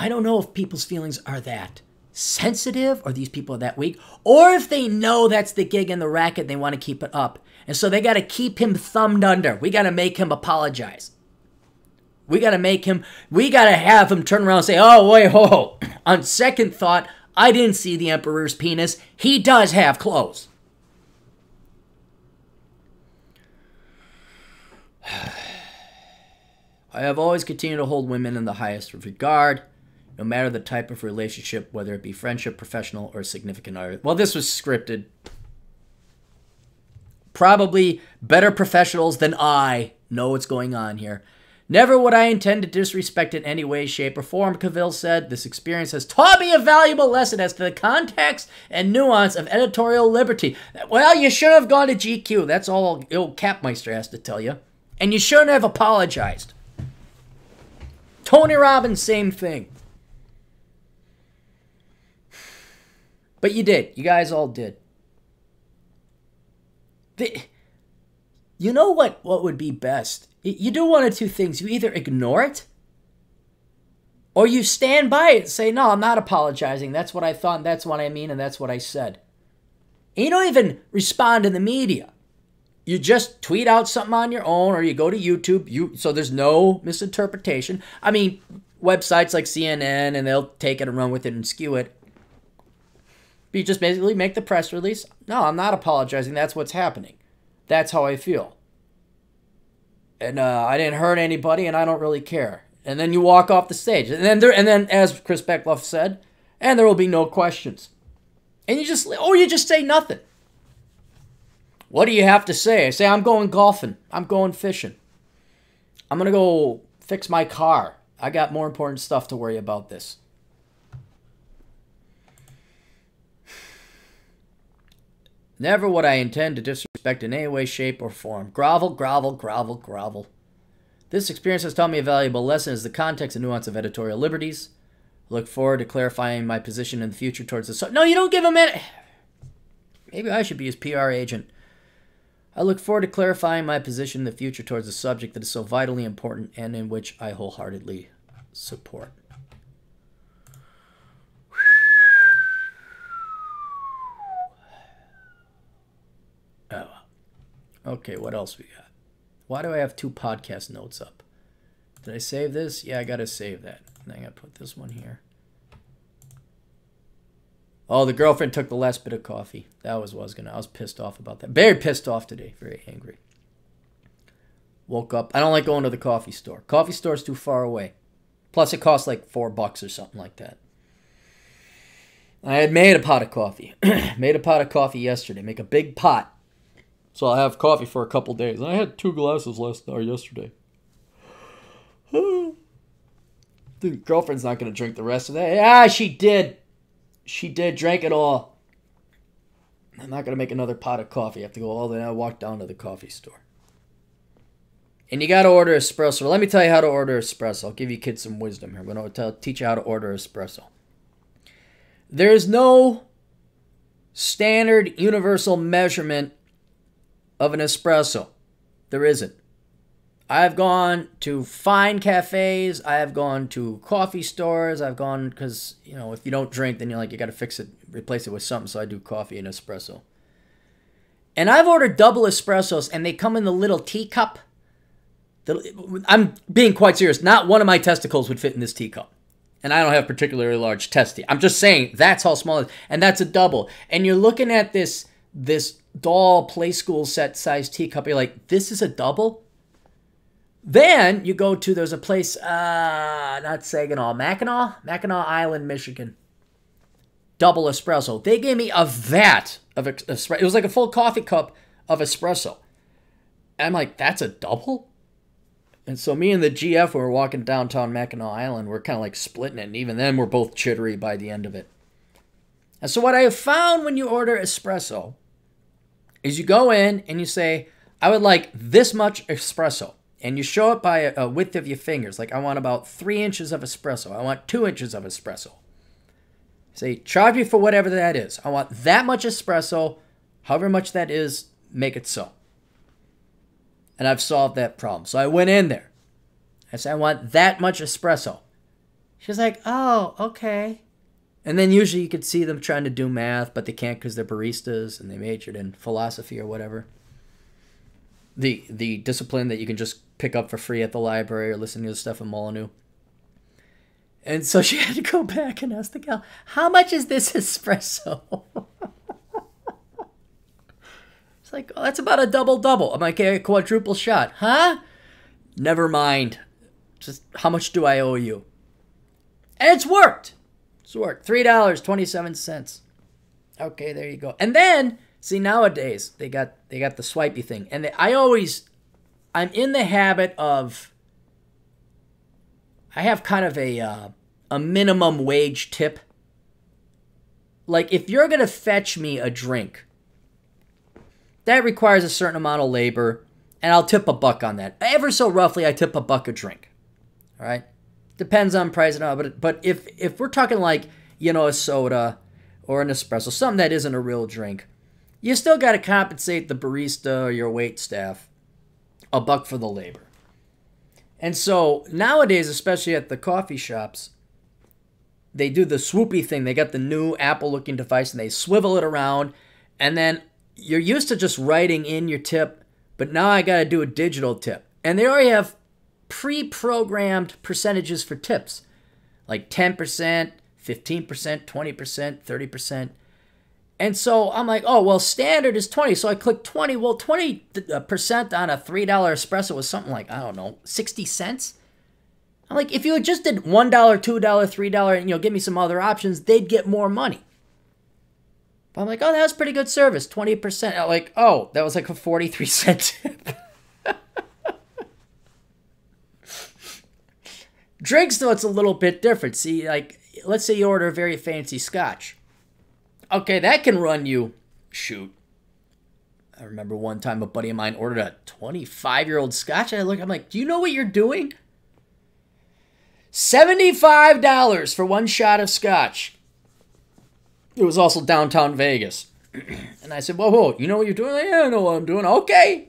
don't know if people's feelings are that sensitive, or these people are that weak, or if they know that's the gig and the racket and they want to keep it up. And so they got to keep him thumbed under. We got to make him apologize. We got to have him turn around and say, oh, wait, whoa. On second thought, I didn't see the emperor's penis. He does have clothes. I have always continued to hold women in the highest regard, no matter the type of relationship, whether it be friendship, professional, or significant other. Well, this was scripted. Probably better professionals than I know what's going on here. Never would I intend to disrespect in any way, shape, or form, Cavill said. This experience has taught me a valuable lesson as to the context and nuance of editorial liberty. Well, you should have gone to GQ. That's all old Capmeister has to tell you. And you shouldn't have apologized. Tony Robbins, same thing. But you did. You guys all did. You know what would be best? You do one of two things. You either ignore it, or you stand by it and say, no, I'm not apologizing. That's what I thought, and that's what I mean, and that's what I said. And you don't even respond to the media. You just tweet out something on your own, or you go to YouTube. So there's no misinterpretation. I mean, websites like CNN, and they'll take it and run with it and skew it. But you just basically make the press release. No, I'm not apologizing. That's what's happening. That's how I feel. And I didn't hurt anybody, and I don't really care. And then you walk off the stage. And then as Chris Beckloff said, and there will be no questions. And you just say nothing. What do you have to say? I say, I'm going golfing. I'm going fishing. I'm going to go fix my car. I got more important stuff to worry about this. Never would I intend to disrespect in any way, shape, or form. Grovel, grovel, grovel, grovel. This experience has taught me a valuable lesson as the context and nuance of editorial liberties. I look forward to clarifying my position in the future towards the... No, you don't give him any... Maybe I should be his PR agent. I look forward to clarifying my position in the future towards a subject that is so vitally important and in which I wholeheartedly support. Oh. Okay, what else we got? Why do I have 2 podcast notes up? Did I save this? Yeah, I gotta save that. And I gotta put this one here. Oh, the girlfriend took the last bit of coffee. That was what I was gonna. I was pissed off about that. Very pissed off today. Very angry. Woke up. I don't like going to the coffee store. Coffee store's too far away. Plus, it costs like $4 or something like that. I had made a pot of coffee. Made a pot of coffee yesterday. Make a big pot. So I'll have coffee for a couple days. I had 2 glasses yesterday. The girlfriend's not going to drink the rest of that. Yeah, she did. She did. Drank it all. I'm not going to make another pot of coffee. I have to go all the way. I walk down to the coffee store. And you got to order espresso. Well, let me tell you how to order espresso. I'll give you kids some wisdom here. I'm going to teach you how to order espresso. There is no standard universal measurement of an espresso. There isn't. I've gone to fine cafes. I have gone to coffee stores. I've gone because, if you don't drink, then you got to fix it, replace it with something. So I do coffee and espresso. And I've ordered double espressos, and they come in the little teacup. I'm being quite serious. Not one of my testicles would fit in this teacup. And I don't have particularly large testes. I'm just saying that's how small it is. And that's a double. And you're looking at this doll play school set size teacup. You're like, this is a double? Then you go to, there's a place, not Saginaw, Mackinac Island, Michigan. Double espresso. They gave me a vat of espresso. It was like a full coffee cup of espresso. And I'm like, that's a double? And so me and the GF, when we're walking downtown Mackinac Island, we're kind of like splitting it. And even then, we're both jittery by the end of it. And so what I have found when you order espresso is you go in and you say, I would like this much espresso. And you show it by a width of your fingers. Like, I want about 3 inches of espresso. I want 2 inches of espresso. Say, charge me for whatever that is. I want that much espresso. However much that is, make it so. And I've solved that problem. So I went in there. I said, I want that much espresso. She's like, oh, okay. And then usually you could see them trying to do math, but they can't because they're baristas and they majored in philosophy or whatever. The discipline that you can just pick up for free at the library or listen to the stuff in Molyneux. And so she had to go back and ask the gal, how much is this espresso? It's like, oh, that's about a double-double. I'm like, okay, a quadruple shot. Huh? Never mind. Just how much do I owe you? And it's worked. It's worked. $3.27. Okay, there you go. And then, see, nowadays, they got the swipey thing. And I'm in the habit of, I have kind of a minimum wage tip. Like, if you're going to fetch me a drink, that requires a certain amount of labor, and I'll tip $1 on that. Ever so roughly, I tip $1 a drink. All right? Depends on price and all, but if we're talking like, a soda or an espresso, something that isn't a real drink, you still got to compensate the barista or your wait staff $1 for the labor. And so nowadays, especially at the coffee shops, they do the swoopy thing. They got the new Apple-looking device, and they swivel it around, and then you're used to just writing in your tip, but now I got to do a digital tip. And they already have pre-programmed percentages for tips, like 10%, 15%, 20%, 30%. And so I'm like, oh, well, standard is 20. So I click 20. Well, 20% on a $3 espresso was something like, I don't know, 60 cents. I'm like, if you had just did $1, $2, $3, and give me some other options, they'd get more money. But I'm like, oh, that was pretty good service, 20%. I'm like, oh, that was like a 43-cent tip. Drinks, though, it's a little bit different. See, like, let's say you order a very fancy scotch. Okay, that can run you, shoot. I remember one time a buddy of mine ordered a 25-year-old scotch. I'm like, do you know what you're doing? $75 for one shot of scotch. It was also downtown Vegas. And I said, whoa, you know what you're doing? Like, yeah, I know what I'm doing. Okay.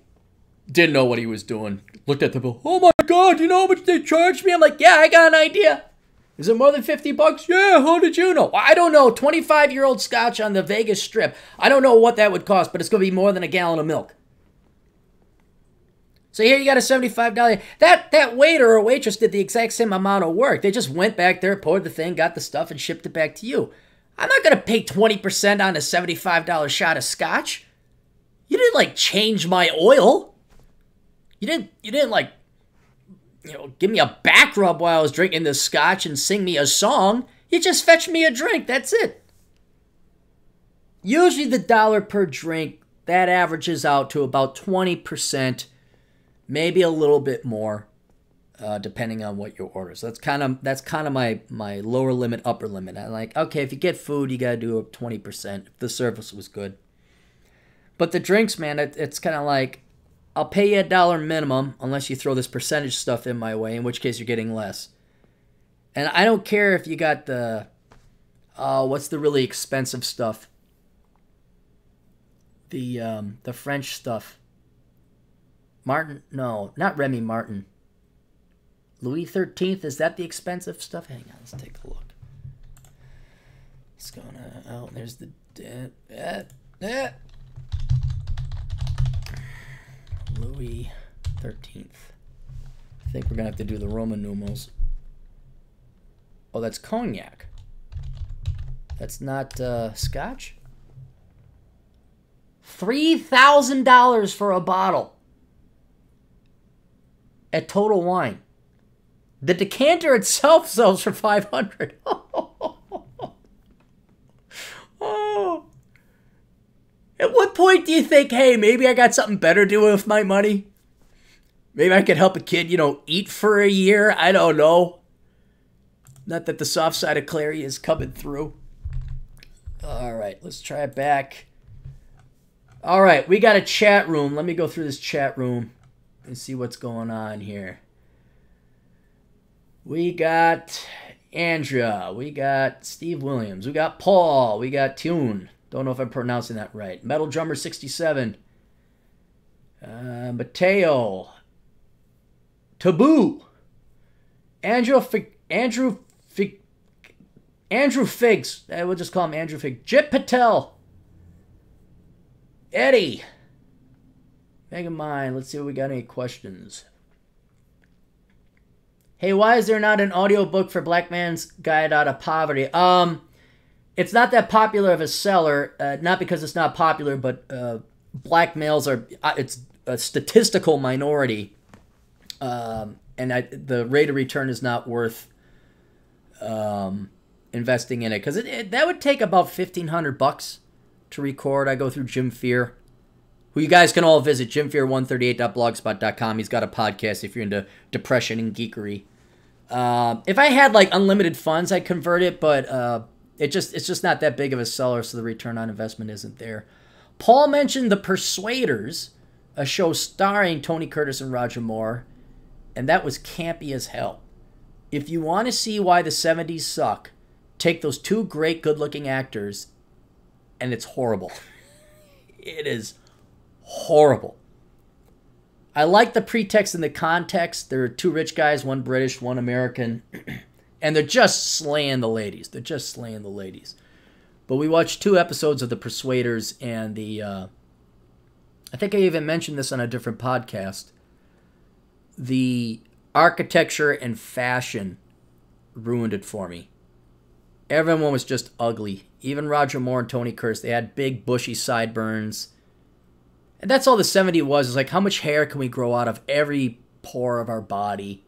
Didn't know what he was doing. Looked at the bill. Oh my God, you know how much they charged me? I'm like, yeah, I got an idea. Is it more than $50? Yeah, how did you know? I don't know. 25-year-old scotch on the Vegas Strip. I don't know what that would cost, but it's going to be more than a gallon of milk. So here you got a $75. That waiter or waitress did the exact same amount of work. They just went back there, poured the thing, got the stuff, and shipped it back to you. I'm not going to pay 20% on a $75 shot of scotch. You didn't, like, change my oil. You didn't like, give me a back rub while I was drinking this scotch and sing me a song. You just fetched me a drink. That's it. Usually the dollar per drink, that averages out to about 20%, maybe a little bit more, depending on what you order. So that's kind of my lower limit, upper limit. I'm like, okay, if you get food, you got to do 20% if the service was good. But the drinks, man, it's kind of like, I'll pay you $1 minimum unless you throw this percentage stuff in my way, in which case you're getting less. And I don't care if you got the, what's the really expensive stuff? The French stuff. Martin, no, not Remy Martin. Louis XIII, is that the expensive stuff? Hang on, let's take a look. It's going to, oh, there's the, Louis XIII. I think we're going to have to do the Roman numerals. Oh, that's cognac. That's not scotch? $3,000 for a bottle at Total Wine. The decanter itself sells for $500. Oh. At what point do you think, hey, maybe I got something better to do with my money? Maybe I could help a kid, eat for a year? I don't know. Not that the soft side of Clary is coming through. All right, let's try it back. All right, we got a chat room. Let me go through this chat room and see what's going on here. We got Andrea. We got Steve Williams. We got Paul. We got Tune. Don't know if I'm pronouncing that right. Metal Drummer 67. Mateo. Taboo. Andrew Figs. We'll just call him Andrew Figs. Jit Patel. Eddie. Megamind. Let's see if we got any questions. Hey, why is there not an audiobook for Black Man's Guide Out of Poverty? It's not that popular of a seller, not because it's not popular, but black males it's a statistical minority, and the rate of return is not worth investing in it, because that would take about $1,500 to record. I go through Jim Fear, who you guys can all visit, jimfear138.blogspot.com. He's got a podcast if you're into depression and geekery. If I had like unlimited funds, I'd convert it, but it's just not that big of a seller, so the return on investment isn't there. Paul mentioned The Persuaders, a show starring Tony Curtis and Roger Moore, and that was campy as hell. If you want to see why the 70s suck, take those two great good-looking actors, and it's horrible. It is horrible. I like the pretext and the context. There are two rich guys, one British, one American, and they're just slaying the ladies. But we watched 2 episodes of The Persuaders, and I think I even mentioned this on a different podcast. The architecture and fashion ruined it for me. Everyone was just ugly. Even Roger Moore and Tony Curtis, they had big bushy sideburns. And that's all the 70s was. Is like, how much hair can we grow out of every pore of our body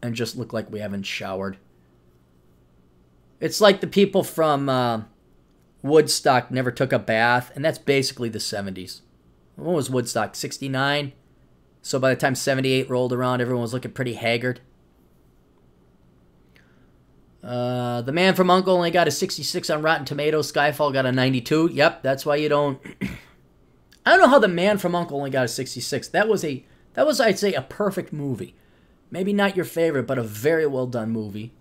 and just look like we haven't showered? It's like the people from Woodstock never took a bath, and that's basically the 70s. What was Woodstock, 69? So by the time 78 rolled around, everyone was looking pretty haggard. The Man from U.N.C.L.E. only got a 66 on Rotten Tomatoes. Skyfall got a 92. Yep, that's why you don't... I don't know how The Man from U.N.C.L.E. only got a 66. That was, I'd say, a perfect movie. Maybe not your favorite, but a very well done movie.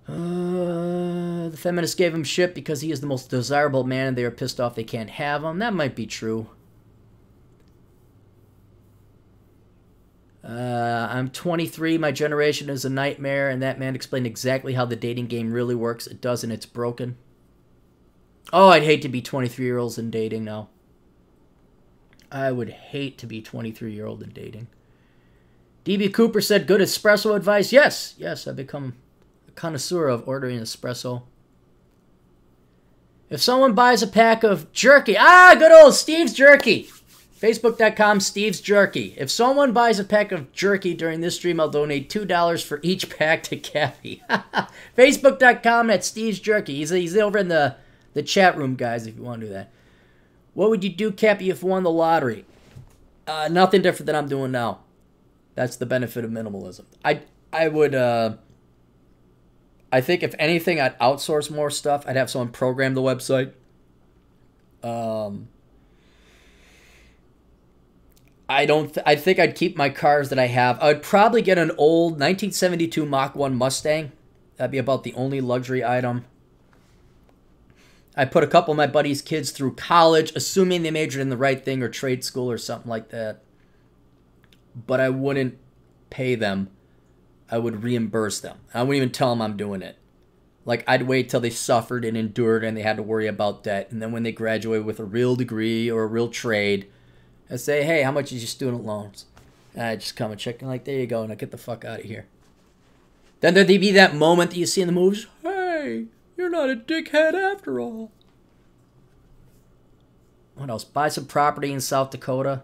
The feminists gave him shit because he is the most desirable man and they are pissed off they can't have him. That might be true. I'm 23. My generation is a nightmare, and that man explained exactly how the dating game really works. It doesn't. It's broken. Oh, I'd hate to be 23-year-olds in dating now. I would hate to be 23-year-old in dating. D.B. Cooper said, good espresso advice. Yes, I've become a connoisseur of ordering espresso. If someone buys a pack of jerky, good old Steve's Jerky. Facebook.com, Steve's Jerky. If someone buys a pack of jerky during this stream, I'll donate $2 for each pack to Cavill. Facebook.com at Steve's Jerky. He's over in the chat room, guys, if you want to do that. What would you do, Cappy, if you won the lottery? Nothing different than I'm doing now. That's the benefit of minimalism. I would, I think if anything, I'd outsource more stuff. I'd have someone program the website. I think I'd keep my cars that I have. I would probably get an old 1972 Mach 1 Mustang. That'd be about the only luxury item. I put a couple of my buddies' kids through college, assuming they majored in the right thing or trade school or something like that. But I wouldn't pay them. I would reimburse them. I wouldn't even tell them I'm doing it. Like, I'd wait till they suffered and endured and they had to worry about debt. And then when they graduate with a real degree or a real trade, I'd say, hey, how much is your student loans? And I'd just come and check and like, there you go. Now get the fuck out of here. Then there'd be that moment that you see in the movies. Hey, you're not a dickhead after all. What else? Buy some property in South Dakota.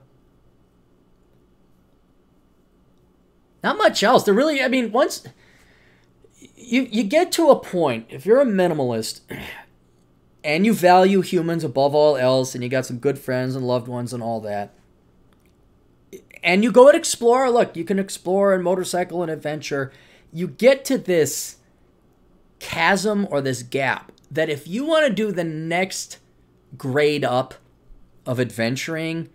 Not much else. There really, I mean, once you get to a point, if you're a minimalist and you value humans above all else and you got some good friends and loved ones and all that, and you go and explore, look, you can explore and motorcycle and adventure, you get to this chasm or this gap that if you want to do the next grade up of adventuring,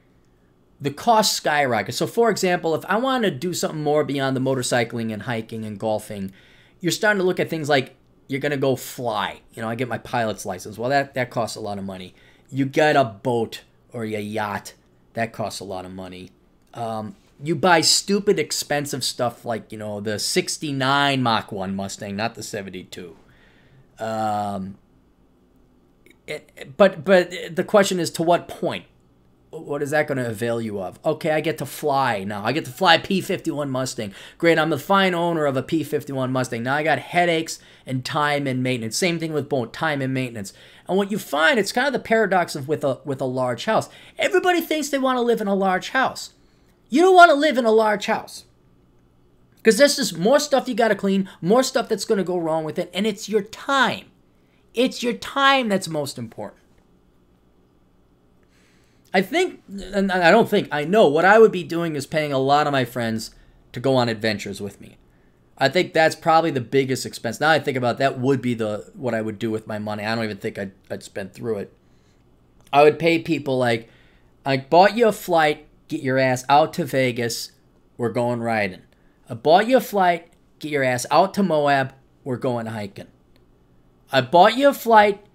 the cost skyrockets. So, for example, if I want to do something more beyond the motorcycling and hiking and golfing, you're starting to look at things like you're going to go fly. You know, I get my pilot's license. Well, that costs a lot of money. You get a boat or a yacht. That costs a lot of money. You buy stupid expensive stuff like, you know, the 69 Mach 1 Mustang, not the 72. But the question is, to what point? what is that going to avail you of? Okay, I get to fly now. I get to fly a P-51 Mustang. Great, I'm the fine owner of a P-51 Mustang. Now I got headaches and time and maintenance. Same thing with both time and maintenance. And what you find, it's kind of the paradox of with a large house. Everybody thinks they want to live in a large house. You don't want to live in a large house. Because there's just more stuff you got to clean, more stuff that's going to go wrong with it, and it's your time. It's your time that's most important. I think, and I don't think, I know what I would be doing is paying a lot of my friends to go on adventures with me. I think that's probably the biggest expense. Now I think about it, that would be what I would do with my money. I don't even think I'd spend through it. I would pay people like, I bought you a flight, get your ass out to Vegas, we're going riding. I bought you a flight, get your ass out to Moab, we're going hiking. I bought you a flight,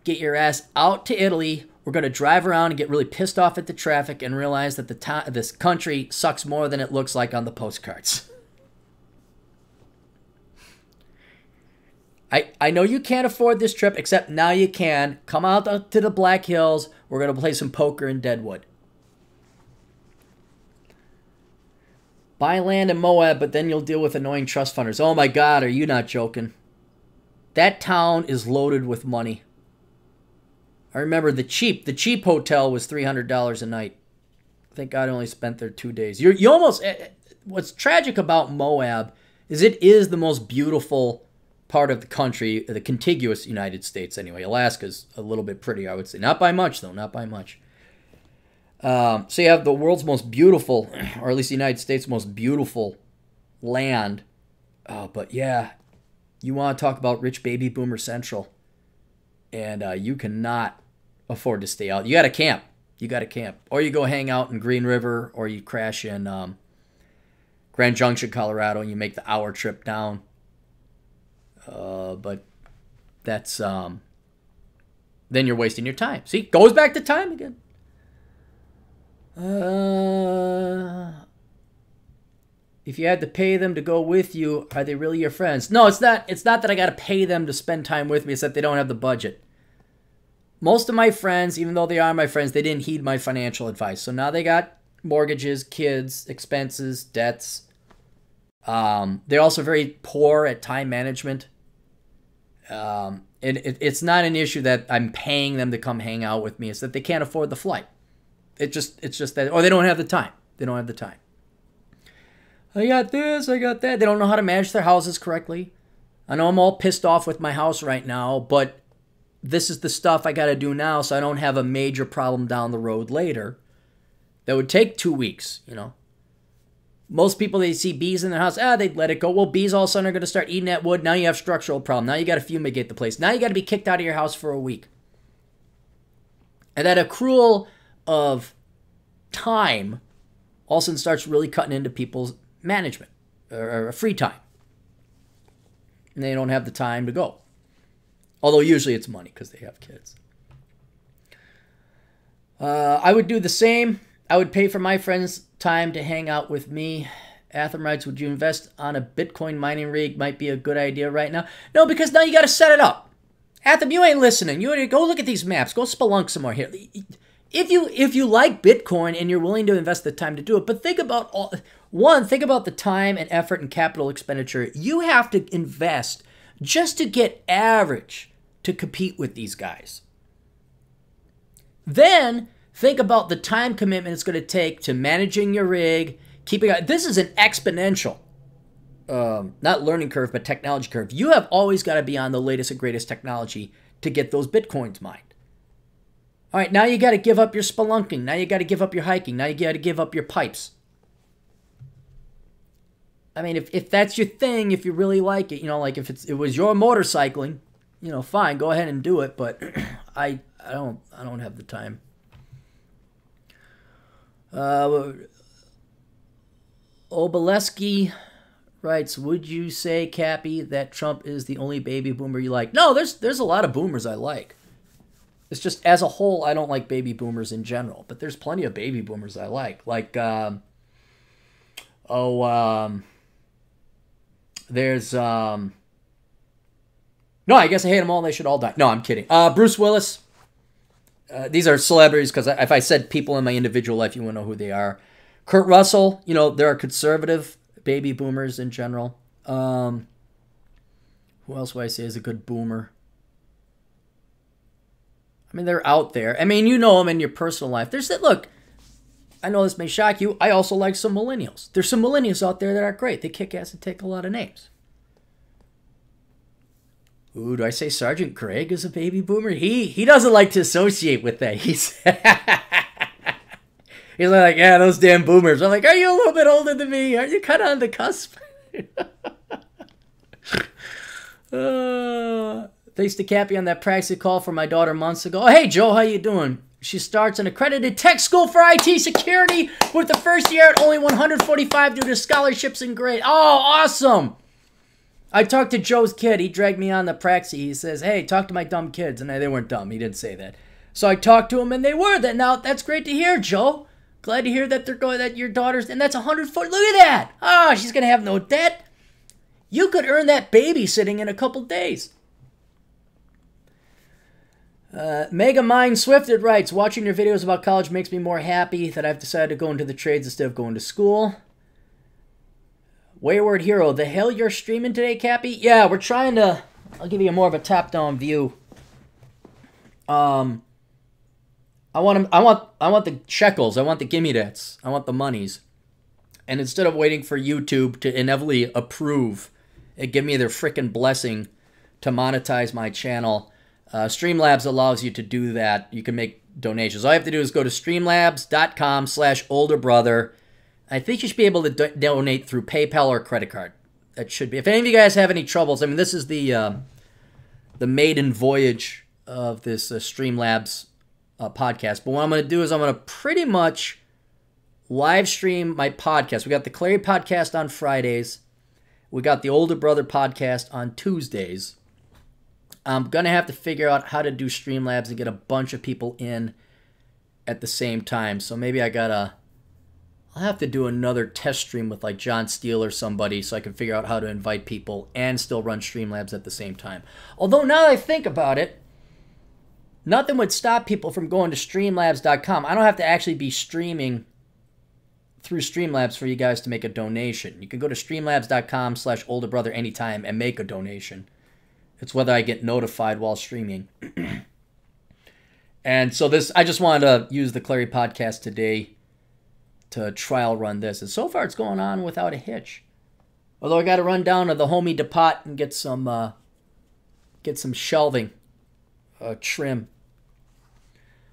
get your ass out to Italy, we're going to drive around and get really pissed off at the traffic and realize that this country sucks more than it looks like on the postcards. I know you can't afford this trip, except now you can. Come out to the Black Hills. We're going to play some poker in Deadwood. Buy land in Moab, but then you'll deal with annoying trust funders. Oh my God, are you not joking? That town is loaded with money. I remember the cheap hotel was $300 a night. Thank God I only spent there 2 days. You almost, what's tragic about Moab is it is the most beautiful part of the country, the contiguous United States anyway. Alaska's a little bit prettier, I would say. Not by much, though. Not by much. So you have the world's most beautiful, or at least the United States' most beautiful land. But yeah, you want to talk about rich baby boomer central. And you cannot afford to stay out. You got to camp. You got to camp. Or you go hang out in Green River, or you crash in Grand Junction, Colorado, and you make the hour trip down. But that's, then you're wasting your time. See, goes back to time again. If you had to pay them to go with you, are they really your friends? No, it's not that I got to pay them to spend time with me. It's that they don't have the budget. Most of my friends, even though they are my friends, they didn't heed my financial advice. So now they got mortgages, kids, expenses, debts. They're also very poor at time management. It's not an issue that I'm paying them to come hang out with me. It's that they can't afford the flight. It's just that, or they don't have the time. They don't have the time. I got this, I got that. They don't know how to manage their houses correctly. I know I'm all pissed off with my house right now, but this is the stuff I got to do now so I don't have a major problem down the road later. That would take 2 weeks, you know. Most people, they see bees in their house, they'd let it go. Well, bees all of a sudden are going to start eating that wood. Now you have structural problem. Now you got to fumigate the place. Now you got to be kicked out of your house for a week. And that accrual of time all of a sudden starts really cutting into people's management or free time. And they don't have the time to go. Although usually it's money because they have kids. I would do the same. I would pay for my friends' time to hang out with me. Atham writes, would you invest on a Bitcoin mining rig? Might be a good idea right now. No, because now you got to set it up. Atham, you ain't listening. You go look at these maps. Go spelunk some more here. If you like Bitcoin and you're willing to invest the time to do it, but think about think about the time and effort and capital expenditure you have to invest just to get average to compete with these guys. Then think about the time commitment it's going to take to managing your rig, keeping it. This is an exponential, not learning curve, but technology curve. You have always got to be on the latest and greatest technology to get those Bitcoins mined. All right, now you got to give up your spelunking. Now you got to give up your hiking. Now you got to give up your pipes. I mean, if that's your thing, if you really like it, you know, like if it was your motorcycling, you know, fine, go ahead and do it. But I don't have the time. Obaleski writes, would you say, Cappy, that Trump is the only baby boomer you like? No, there's a lot of boomers I like. It's just, as a whole, I don't like baby boomers in general. But there's plenty of baby boomers I like. Like, there's, no, I guess I hate them all. They should all die. No, I'm kidding. Bruce Willis. these are celebrities because if I said people in my individual life, you wouldn't know who they are. Kurt Russell, you know, there are conservative baby boomers in general. Who else would I say is a good boomer? I mean, they're out there. I mean, you know them in your personal life. There's that, look, I know this may shock you. I also like some millennials. There's some millennials out there that are great. They kick ass and take a lot of names. Ooh, do I say Sergeant Greg is a baby boomer? He doesn't like to associate with that. He's like, yeah, those damn boomers. I'm like, are you a little bit older than me? Are you kind of on the cusp? Thanks to Cappy on that practice call for my daughter months ago. Oh, hey, Joe, how you doing? She starts an accredited tech school for IT security with the first year at only $145 due to scholarships and grades. Oh, awesome. I talked to Joe's kid. He dragged me on the praxi. He says, hey, talk to my dumb kids. And they weren't dumb. He didn't say that. So I talked to him, and they were. Now, that's great to hear, Joe. Glad to hear that they're going, that your daughter's, and that's 140. Look at that. Oh, she's going to have no debt. You could earn that babysitting in a couple days. Mega Mind Swifted writes, watching your videos about college makes me more happy that I've decided to go into the trades instead of going to school. Wayward Hero, the hell you're streaming today, Cappy? Yeah, we're trying to, I'll give you more of a top-down view. I want the shekels. I want the gimme debts. I want the monies. And instead of waiting for YouTube to inevitably approve and give me their frickin' blessing to monetize my channel, Streamlabs allows you to do that. You can make donations. All you have to do is go to streamlabs.com/olderbrother. I think you should be able to donate through PayPal or credit card. That should be. If any of you guys have any troubles, I mean, this is the maiden voyage of this Streamlabs podcast. But what I'm going to do is I'm going to pretty much live stream my podcast. We got the Clary podcast on Fridays. We got the Older Brother podcast on Tuesdays. I'm going to have to figure out how to do Streamlabs and get a bunch of people in at the same time. So maybe I'll have to do another test stream with like John Steele or somebody so I can figure out how to invite people and still run Streamlabs at the same time. Although now that I think about it, nothing would stop people from going to streamlabs.com. I don't have to actually be streaming through Streamlabs for you guys to make a donation. You can go to streamlabs.com/olderbrother anytime and make a donation. It's whether I get notified while streaming. And so I just wanted to use the Clary podcast today to trial run this. And so far it's going on without a hitch. Although I got to run down to the homie Depot and get some shelving, trim.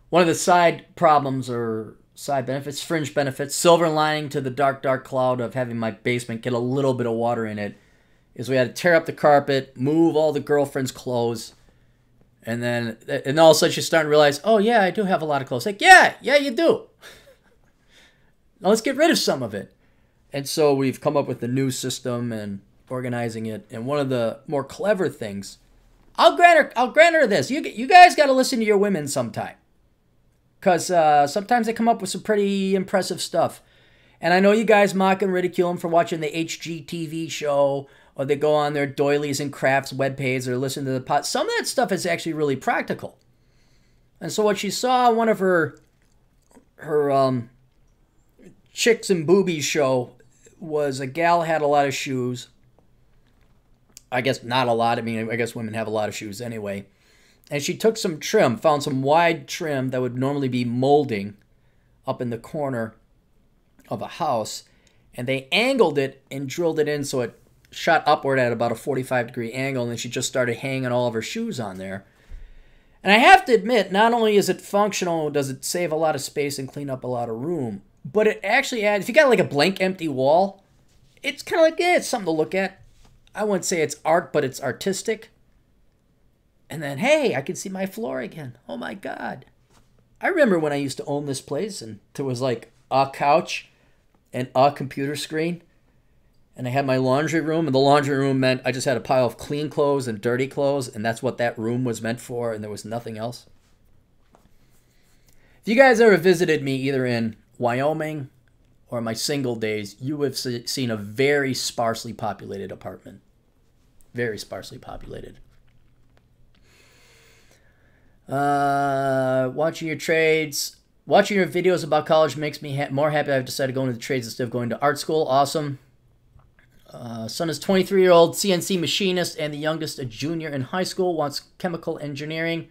One of the side problems or side benefits, fringe benefits, silver lining to the dark, dark cloud of having my basement get a little bit of water in it, is we had to tear up the carpet, move all the girlfriend's clothes, and all of a sudden she's starting to realize, oh yeah, I do have a lot of clothes. Like, yeah, you do. Now let's get rid of some of it. And so we've come up with a new system and organizing it. And one of the more clever things, I'll grant her this. You guys got to listen to your women sometime, because sometimes they come up with some pretty impressive stuff. And I know you guys mock and ridicule them for watching the HGTV show, or they go on their doilies and crafts webpage or listen to the pod. Some of that stuff is actually really practical. And so what she saw on one of her Chicks and Boobies show was a gal had a lot of shoes. I guess not a lot. I mean, I guess women have a lot of shoes anyway. And she took some trim, found some wide trim that would normally be molding up in the corner of a house, and they angled it and drilled it in so it shot upward at about a 45-degree angle, and then she just started hanging all of her shoes on there. And I have to admit, not only is it functional, does it save a lot of space and clean up a lot of room, but it actually adds, if you got like a blank empty wall, it's kind of like, it's something to look at. I wouldn't say it's art, but it's artistic. And then, hey, I can see my floor again. Oh my God. I remember when I used to own this place and there was like a couch and a computer screen. And I had my laundry room, and the laundry room meant I just had a pile of clean clothes and dirty clothes, and that's what that room was meant for, and there was nothing else. If you guys ever visited me either in Wyoming or my single days, you have seen a very sparsely populated apartment. Very sparsely populated. Watching your trades. Watching your videos about college makes me more happy. I've decided to go into the trades instead of going to art school. Awesome. Son is 23-year-old CNC machinist and the youngest a junior in high school. Wants chemical engineering.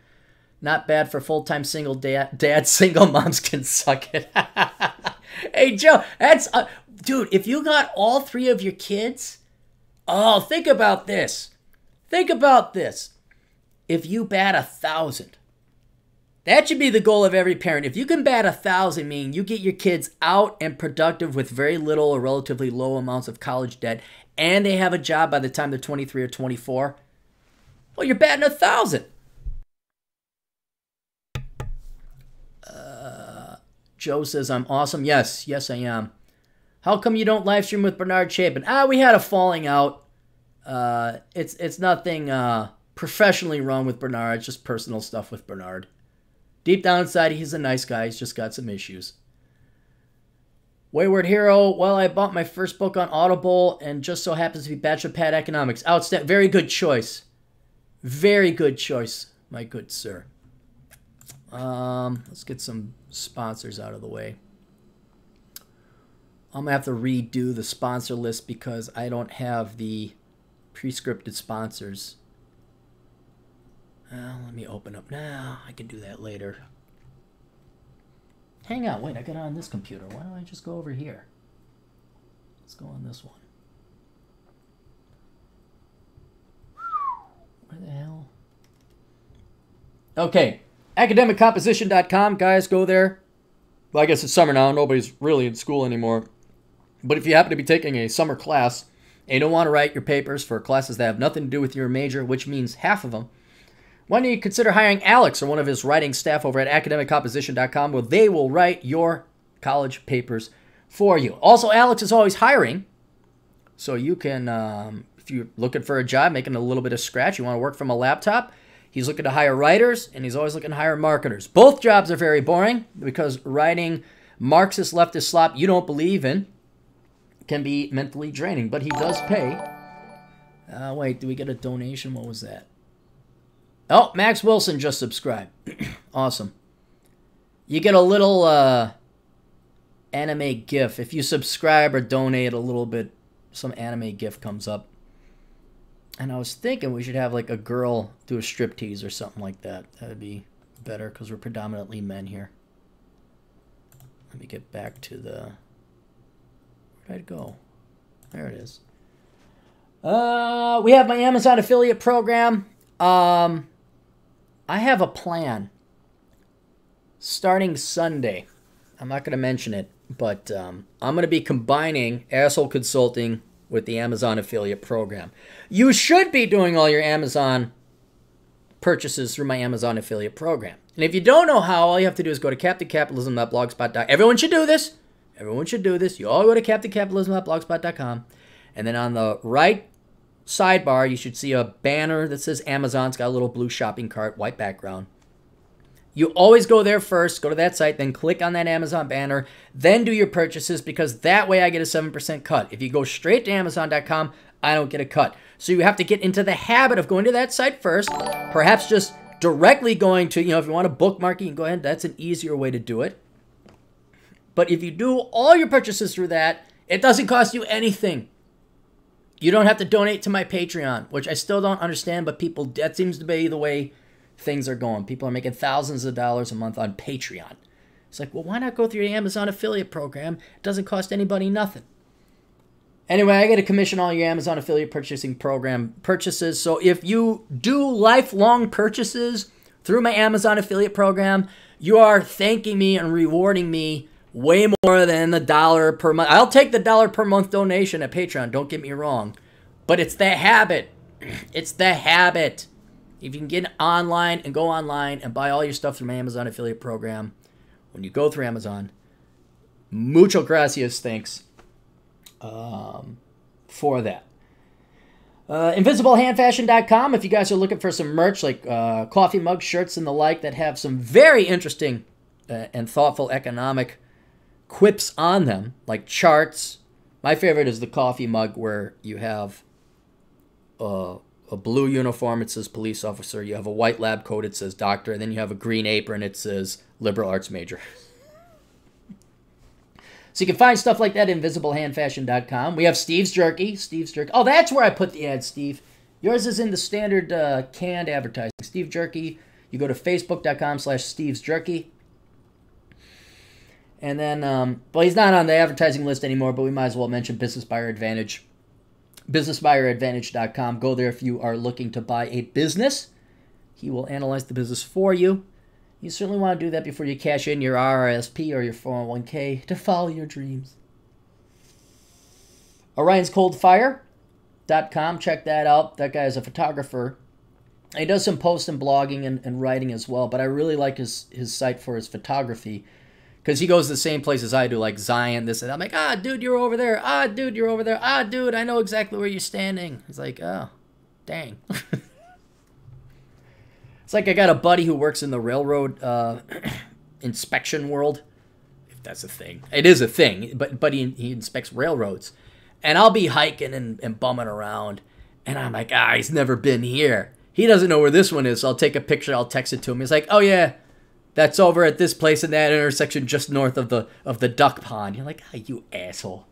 Not bad for full-time single dad. Single moms can suck it. Hey, Joe, that's... dude, if you got all 3 of your kids... Oh, think about this. Think about this. If you bat 1,000... That should be the goal of every parent. If you can bat 1,000, meaning you get your kids out and productive with very little or relatively low amounts of college debt, and they have a job by the time they're 23 or 24, well, you're batting 1,000. Joe says, I'm awesome. Yes, I am. How come you don't live stream with Bernard Chapin? We had a falling out. It's nothing professionally wrong with Bernard. It's just personal stuff with Bernard. Deep down inside, he's a nice guy. He's just got some issues. Wayward Hero. Well, I bought my first book on Audible and just so happens to be Bachelor Pad Economics. Outstanding. Very good choice. Very good choice, my good sir. Let's get some sponsors out of the way. I'm going to have to redo the sponsor list because I don't have the pre-scripted sponsors. Let me open up now. I can do that later. Hang on. Wait, I got it on this computer. Why don't I just go over here? Let's go on this one. Where the hell? Okay. AcademicComposition.com. Guys, go there. Well, I guess it's summer now. Nobody's really in school anymore. But if you happen to be taking a summer class and you don't want to write your papers for classes that have nothing to do with your major, which means half of them, why don't you consider hiring Alex or one of his writing staff over at AcademicComposition.com where they will write your college papers for you. Also, Alex is always hiring, so you can, if you're looking for a job, making a little bit of scratch, you want to work from a laptop, he's looking to hire writers, and he's always looking to hire marketers. Both jobs are very boring because writing Marxist leftist slop you don't believe in can be mentally draining, but he does pay. Wait, do we get a donation? What was that? Oh, Max Wilson just subscribed. Awesome. You get a little anime GIF. If you subscribe or donate a little bit, some anime GIF comes up. And I was thinking we should have like a girl do a striptease or something like that. That would be better because we're predominantly men here. Let me get back to the... Where'd it go? There it is. We have my Amazon affiliate program. I have a plan starting Sunday. I'm not going to mention it, but I'm going to be combining Asshole Consulting with the Amazon affiliate program. You should be doing all your Amazon purchases through my Amazon affiliate program. And if you don't know how, all you have to do is go to captaincapitalism.blogspot.com. Everyone should do this. Everyone should do this. You all go to captaincapitalism.blogspot.com. And then on the right sidebar, you should see a banner that says Amazon. It's got a little blue shopping cart, white background. You always go there first, go to that site, then click on that Amazon banner, then do your purchases because that way I get a 7% cut. If you go straight to Amazon.com, I don't get a cut. So you have to get into the habit of going to that site first, perhaps just directly going to, if you want to bookmark it, you can go ahead. That's an easier way to do it. But if you do all your purchases through that, it doesn't cost you anything. You don't have to donate to my Patreon, which I still don't understand, but that seems to be the way things are going. People are making thousands of dollars a month on Patreon. It's like, well, why not go through the Amazon affiliate program? It doesn't cost anybody nothing. Anyway, I get to commission all your Amazon affiliate purchasing program purchases. So if you do lifelong purchases through my Amazon affiliate program, you are thanking me and rewarding me way more than the $1 per month. I'll take the $1 per month donation at Patreon, don't get me wrong. But it's the habit. It's the habit. If you can get online and go online and buy all your stuff through my Amazon affiliate program, when you go through Amazon, mucho gracias, thanks for that. InvisibleHandFashion.com, if you guys are looking for some merch like coffee mug, shirts, and the like that have some very interesting and thoughtful economic quips on them, like charts. My favorite is the coffee mug where you have a blue uniform, it says police officer. You have a white lab coat, it says doctor. And then you have a green apron, it says liberal arts major. So you can find stuff like that at invisiblehandfashion.com. We have Steve's Jerky. Steve's Jerky. Oh, that's where I put the ad, Steve. Yours is in the standard canned advertising. Steve Jerky. You go to facebook.com/Steve's Jerky. And then, well, he's not on the advertising list anymore, but we might as well mention Business Buyer Advantage. BusinessBuyerAdvantage.com. Go there if you are looking to buy a business. He will analyze the business for you. You certainly want to do that before you cash in your RRSP or your 401k to follow your dreams. OrionsColdFire.com. Check that out. That guy is a photographer. He does some posts and blogging and writing as well, but I really like his site for his photography because he goes to the same places I do, like Zion, this and that. I'm like, dude, you're over there. Dude, you're over there. Dude, I know exactly where you're standing. He's like, oh, dang. It's like I got a buddy who works in the railroad inspection world, if that's a thing. It is a thing, but he inspects railroads. And I'll be hiking and bumming around, and I'm like, he's never been here. He doesn't know where this one is, so I'll take a picture, I'll text it to him. He's like, oh yeah, that's over at this place in that intersection just north of the duck pond. You're like, you asshole.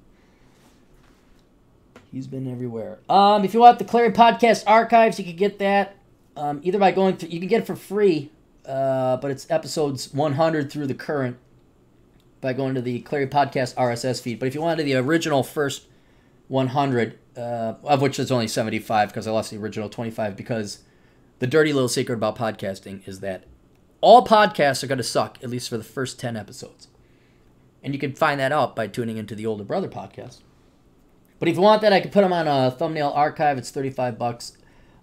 He's been everywhere. If you want the Clary Podcast Archives, you can get that. Either by going through, you can get it for free, but it's episodes 100 through the current by going to the Clary Podcast RSS feed. But if you wanted the original first 100, of which there's only 75 because I lost the original 25, because the dirty little secret about podcasting is that all podcasts are going to suck, at least for the first 10 episodes. And you can find that out by tuning into the Older Brother podcast. But if you want that, I can put them on a thumbnail archive. It's $35.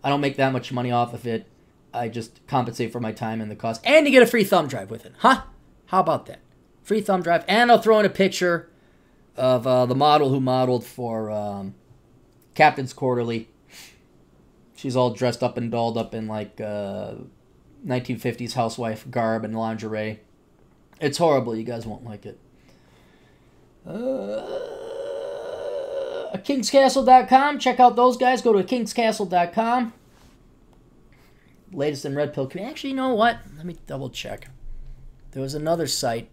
I don't make that much money off of it. I just compensate for my time and the cost. And you get a free thumb drive with it. Huh? How about that? Free thumb drive. And I'll throw in a picture of the model who modeled for Captain's Quarterly. She's all dressed up and dolled up in like 1950s housewife garb and lingerie. It's horrible. You guys won't like it. Kingscastle.com. Check out those guys. Go to kingscastle.com. Latest in Red Pill. Actually, you know what? Let me double check. There was another site.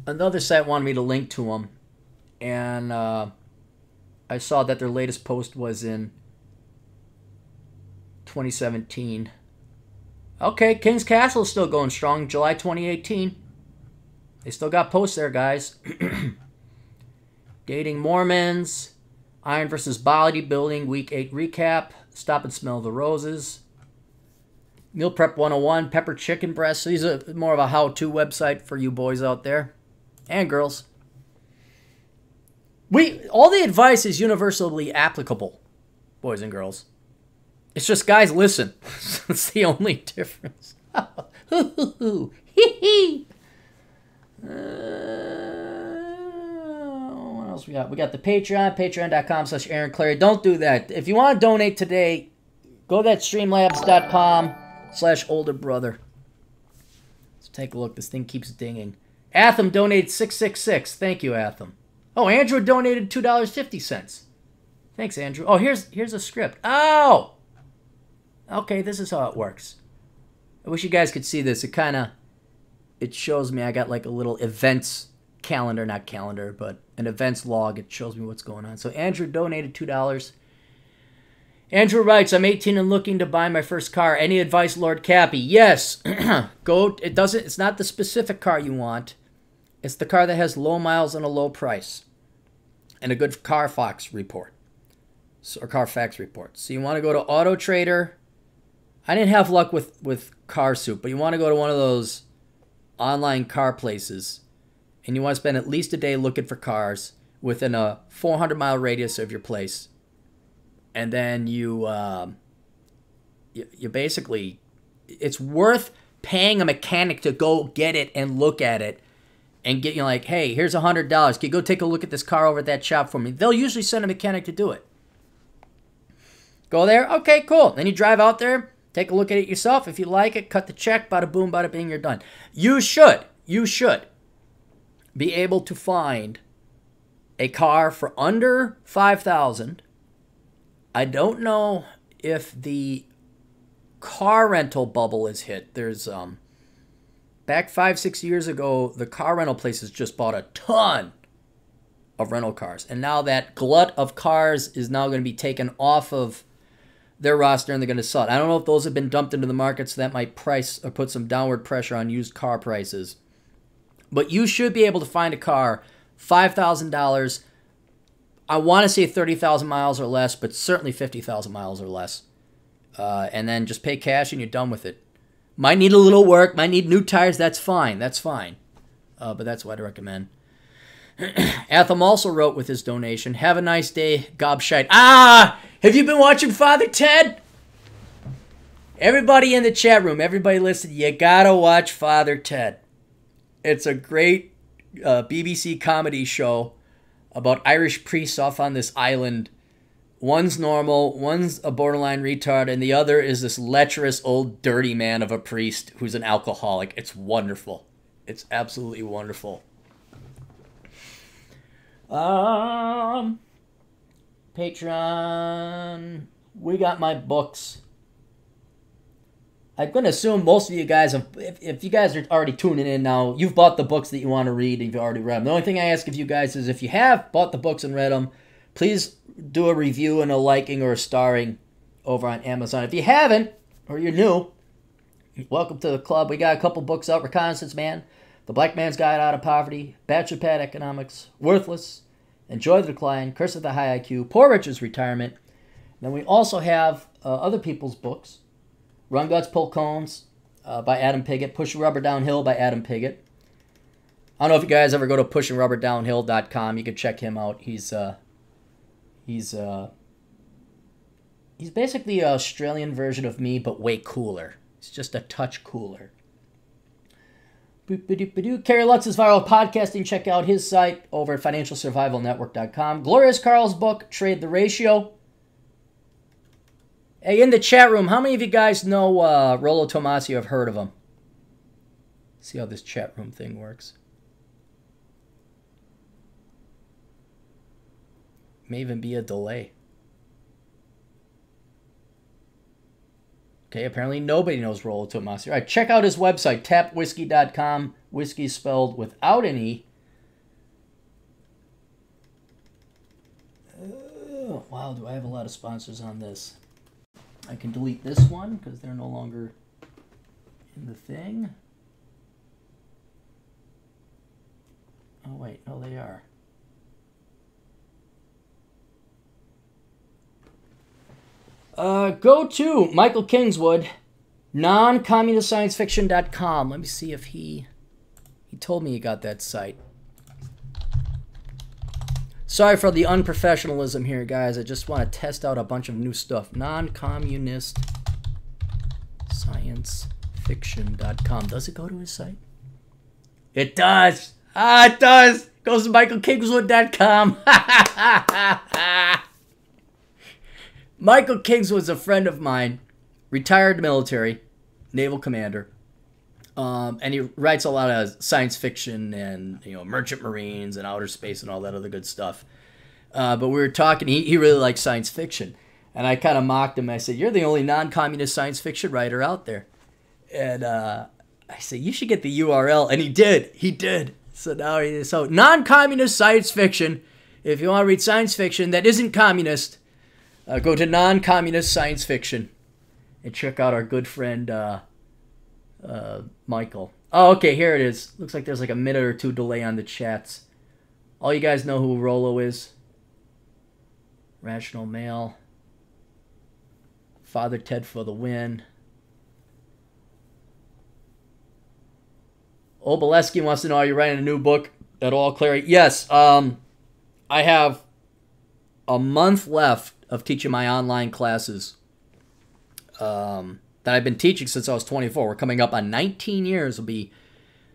Another site wanted me to link to them. And I saw that their latest post was in 2017. Okay, King's Castle is still going strong. July 2018. They still got posts there, guys. Dating Mormons. Iron versus Bodybuilding. Week 8 recap. Stop and Smell the Roses. Meal Prep 101. Pepper Chicken Breast. These are more of a how-to website for you boys out there. And girls. All the advice is universally applicable, boys and girls. It's just, guys, listen. It's the only difference. What else we got? We got the Patreon, patreon.com/Aaron Clary. Don't do that. If you want to donate today, go to that streamlabs.com/olderbrother. Let's take a look. This thing keeps dinging. Atham donated $666. Thank you, Atham. Oh, Andrew donated $2.50. Thanks, Andrew. Oh, here's a script. Oh! Okay, this is how it works. I wish you guys could see this. It shows me I got like a little events calendar, not calendar, but an events log. It shows me what's going on. So Andrew donated $2. Andrew writes, I'm 18 and looking to buy my first car. Any advice, Lord Cappy? Yes. It's not the specific car you want. It's the car that has low miles and a low price. And a good Carfax report. Or Carfax report. So you want to go to Auto Trader. I didn't have luck with Car Soup, but you want to go to one of those online car places, and you want to spend at least a day looking for cars within a 400-mile radius of your place. And then you basically, it's worth paying a mechanic to go get it and look at it and get you like, hey, here's $100. Can you go take a look at this car over at that shop for me? They'll usually send a mechanic to do it. Go there. Okay, cool. Then you drive out there. Take a look at it yourself. If you like it, cut the check. Bada boom, bada bing, you're done. You should. be able to find a car for under $5,000. I don't know if the car rental bubble is hit. There's back 5-6 years ago, the car rental places just bought a ton of rental cars, and now that glut of cars is now going to be taken off of their roster, and they're going to sell it. I don't know if those have been dumped into the market, so that might price or put some downward pressure on used car prices. But you should be able to find a car, $5,000. I want to say 30,000 miles or less, but certainly 50,000 miles or less. And then just pay cash and you're done with it. Might need a little work, might need new tires. That's fine. That's fine. But that's what I'd recommend. Atham also wrote with his donation, "Have a nice day, gobshite." Have you been watching Father Ted? Everybody in the chat room, everybody listen, you gotta watch Father Ted. It's a great BBC comedy show about Irish priests off on this island. One's normal, one's a borderline retard, and the other is this lecherous old dirty man of a priest who's an alcoholic. It's wonderful. It's absolutely wonderful. Patreon. We got my books. I'm going to assume most of you guys have, if you guys are already tuning in now, you've bought the books that you want to read and you've already read them. The only thing I ask of you guys is if you have bought the books and read them, please do a review and a liking or a starring over on Amazon. If you haven't, or you're new, welcome to the club. We got a couple books out. Reconnaissance Man, The Black Man's Guide Out of Poverty, Bachelor Pad Economics, Worthless, Enjoy the Decline, Curse of the High IQ, Poor Rich's Retirement. Then we also have other people's books. Run Guts, Pull Cones by Adam Piggott. Pushing Rubber Downhill by Adam Piggott. I don't know if you guys ever go to pushingrubberdownhill.com. You can check him out. He's basically an Australian version of me, but way cooler. He's just a touch cooler. Kerry Lutz's Viral Podcasting. Check out his site over at financialsurvivalnetwork.com. Glorious Carl's book, Trade the Ratio. Hey, in the chat room, how many of you guys know Rollo Tomasio? Have heard of him? See how this chat room thing works. May even be a delay. Okay, apparently nobody knows Rollo Tomasio. All right, check out his website, tapwhiskey.com. Whiskey spelled without an E. Wow, do I have a lot of sponsors on this? I can delete this one because they're no longer in the thing. Oh, wait. No, they are. Go to Michael Kingswood, noncommunistsciencefiction.com. Let me see if he told me he got that site. Sorry for the unprofessionalism here, guys. I just want to test out a bunch of new stuff. Non-communist sciencefiction.com. Does it go to his site? It does. It does. It goes to michaelkingswood.com. Michael Kingswood's a friend of mine, retired military, naval commander. And he writes a lot of science fiction and, merchant marines and outer space and all that other good stuff. But we were talking, he really likes science fiction. And I kind of mocked him. I said, "You're the only non-communist science fiction writer out there." And I said, "You should get the URL." And he did. So now non-communist science fiction. If you want to read science fiction that isn't communist, go to non-communist science fiction and check out our good friend, Michael. Oh, okay, here it is. Looks like there's like a minute or two delay on the chats. All you guys know who Rollo is. Rational Male. Father Ted for the win. Obaleski wants to know, are you writing a new book at all, Clary? Yes. I have a month left of teaching my online classes. That I've been teaching since I was 24. We're coming up on 19 years. It'll be,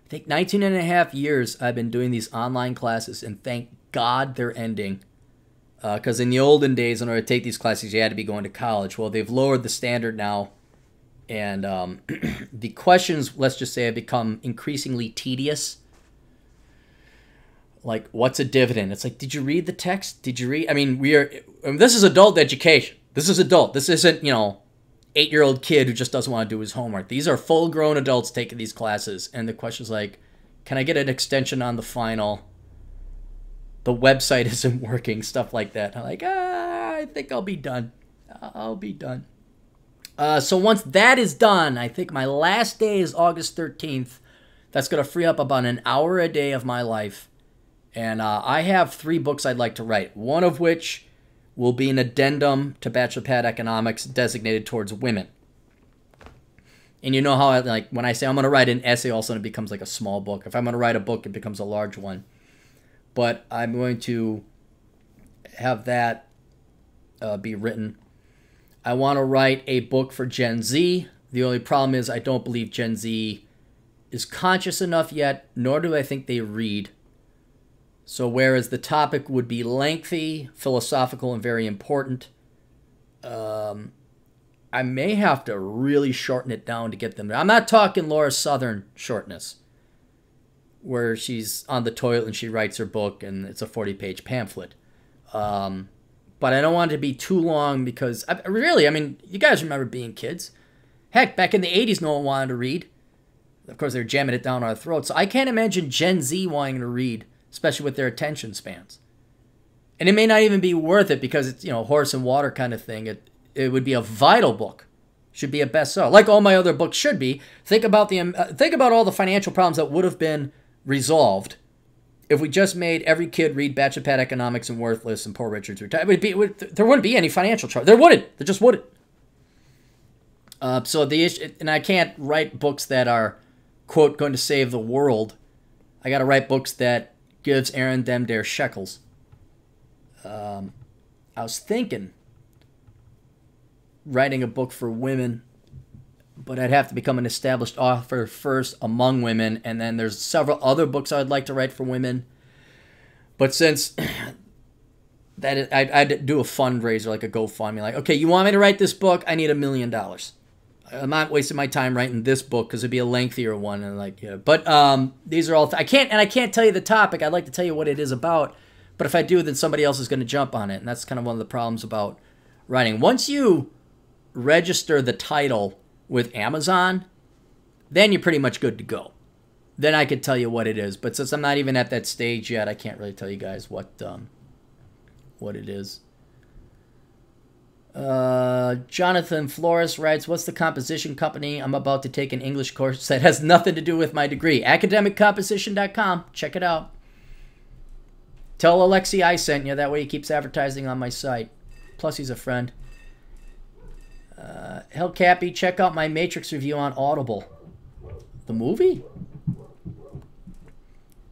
I think, 19 and a half years I've been doing these online classes, and thank God they're ending. Because in the olden days, in order to take these classes, you had to be going to college. Well, they've lowered the standard now, and the questions, let's just say, have become increasingly tedious. Like, what's a dividend? It's like, did you read the text? Did you read? I mean, this is adult education. This is adult. This isn't, 8-year-old kid who just doesn't want to do his homework. These are full-grown adults taking these classes. And the question is like, can I get an extension on the final? The website isn't working, stuff like that. I'm like, I think I'll be done. I'll be done. So once that is done, I think my last day is August 13th. That's going to free up about an hour a day of my life. And I have 3 books I'd like to write, one of which will be an addendum to Bachelor Pad Economics designated towards women. And you know how when I say I'm going to write an essay, all of a sudden it becomes like a small book. If I'm going to write a book, it becomes a large one. But I'm going to have that be written. I want to write a book for Gen Z. The only problem is I don't believe Gen Z is conscious enough yet, nor do I think they read. So whereas the topic would be lengthy, philosophical, and very important, I may have to really shorten it down to get them there. I'm not talking Laura Southern shortness, where she's on the toilet and she writes her book and it's a 40-page pamphlet. But I don't want it to be too long because, you guys remember being kids. Heck, back in the 80s, no one wanted to read. Of course, they're jamming it down our throats. So I can't imagine Gen Z wanting to read, especially with their attention spans. And it may not even be worth it because it's, horse and water kind of thing. It would be a vital book. Should be a bestseller. Like all my other books should be. Think about all the financial problems that would have been resolved if we just made every kid read Bachelor Pad Economics and Worthless and Poor Richard's Retirement. There wouldn't be any financial trouble. There wouldn't. There just wouldn't. So the issue, and I can't write books that are, quote, going to save the world. I got to write books that gives Aaron them their shekels. I was thinking writing a book for women, but I'd have to become an established author first among women, and then there's several other books I'd like to write for women. But since I'd do a fundraiser, like a GoFundMe, like, okay, you want me to write this book? I need $1 million. I'm not wasting my time writing this book because it'd be a lengthier one, and But these are all I can't tell you the topic. I'd like to tell you what it is about, but if I do, then somebody else is going to jump on it, and that's kind of one of the problems about writing. Once you register the title with Amazon, then you're pretty much good to go. Then I could tell you what it is. But since I'm not even at that stage yet, I can't really tell you guys what it is. Jonathan Flores writes, what's the composition company? I'm about to take an English course that has nothing to do with my degree. Academiccomposition.com. Check it out. Tell Alexi I sent you. That way he keeps advertising on my site. Plus he's a friend. Hell Cappy, check out my Matrix review on Audible. The movie?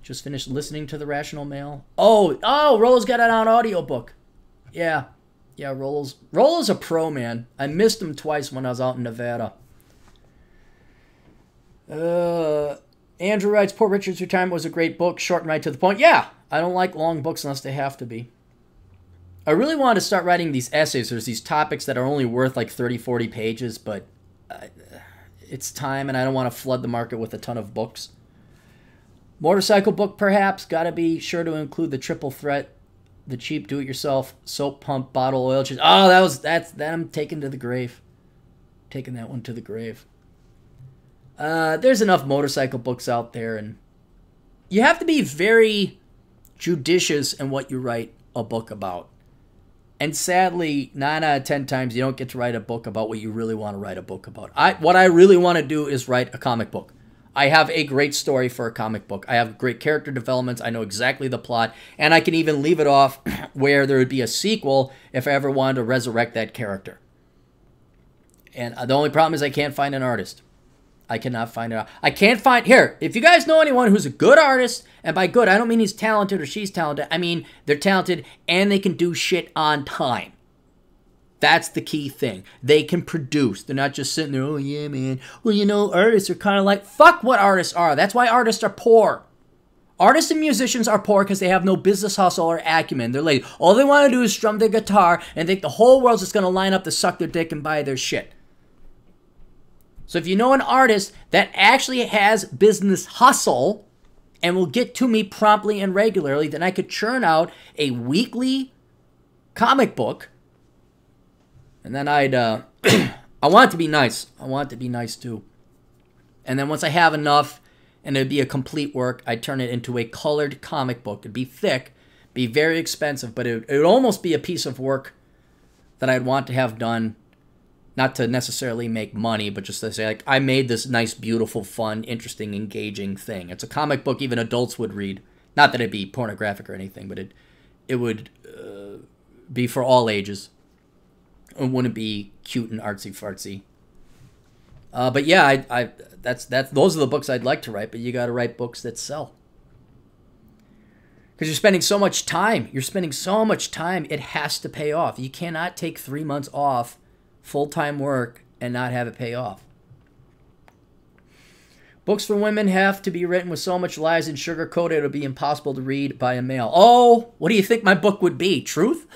Just finished listening to The Rational Mail. Oh, Rollo's got it on audiobook. Yeah, Rollo's a pro, man. I missed him twice when I was out in Nevada. Andrew writes, Poor Richard's Retirement was a great book, short and right to the point. Yeah, I don't like long books unless they have to be. I really wanted to start writing these essays. There's these topics that are only worth like 30, 40 pages, but it's time, and I don't want to flood the market with a ton of books. Motorcycle book, perhaps. Got to be sure to include the triple threat, the cheap do-it-yourself soap pump bottle oil change. Oh, that I'm taking to the grave. Taking that one to the grave. There's enough motorcycle books out there, and you have to be very judicious in what you write a book about. And sadly, 9 out of 10 times, you don't get to write a book about what you really want to write a book about. What I really want to do is write a comic book. I have a great story for a comic book. I have great character developments. I know exactly the plot. And I can even leave it off where there would be a sequel if I ever wanted to resurrect that character. And the only problem is I can't find an artist. I cannot find it. I can't find... Here, if you guys know anyone who's a good artist, and by good, I don't mean he's talented or she's talented. I mean they're talented and they can do shit on time. That's the key thing. They can produce. They're not just sitting there, oh yeah, man. Well, artists are kind of like... Fuck what artists are. That's why artists are poor. Artists and musicians are poor because they have no business hustle or acumen. They're lazy. All they want to do is strum their guitar and think the whole world's just going to line up to suck their dick and buy their shit. So if you know an artist that actually has business hustle, and will get to me promptly and regularly, then I could churn out a weekly comic book. And then I'd, I want it to be nice. I want it to be nice too. And then once I have enough, and it'd be a complete work, I'd turn it into a colored comic book. It'd be thick, be very expensive, but it would almost be a piece of work that I'd want to have done, not to necessarily make money, but just to say, like, I made this nice, beautiful, fun, interesting, engaging thing. It's a comic book even adults would read. Not that it'd be pornographic or anything, but it would be for all ages. It wouldn't be cute and artsy-fartsy. But yeah, those are the books I'd like to write, but you got to write books that sell. Because you're spending so much time. You're spending so much time, it has to pay off. You cannot take 3 months off full-time work and not have it pay off. Books for women have to be written with so much lies and sugar-coated it'll be impossible to read by a male. Oh, what do you think my book would be? Truth?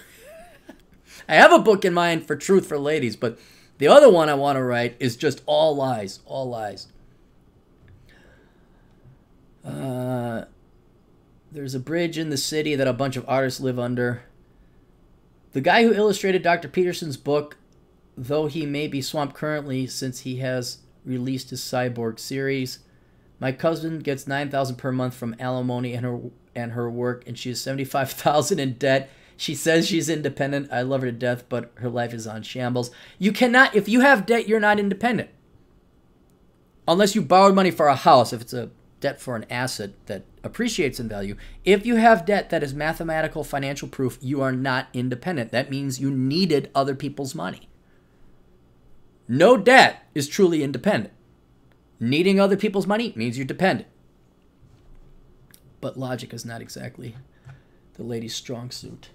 I have a book in mind for truth for ladies, but the other one I want to write is just all lies. All lies. There's a bridge in the city that a bunch of artists live under. The guy who illustrated Dr. Peterson's book, though he may be swamped currently since he has released his Cyborg series. My cousin gets $9,000 per month from alimony and her work, and she has $75,000 in debt. She says she's independent. I love her to death, but her life is on shambles. You cannot, if you have debt, you're not independent. Unless you borrowed money for a house, if it's a debt for an asset that appreciates in value. If you have debt that is mathematical financial proof, you are not independent. That means you needed other people's money. No debt is truly independent. Needing other people's money means you're dependent. But logic is not exactly the lady's strong suit.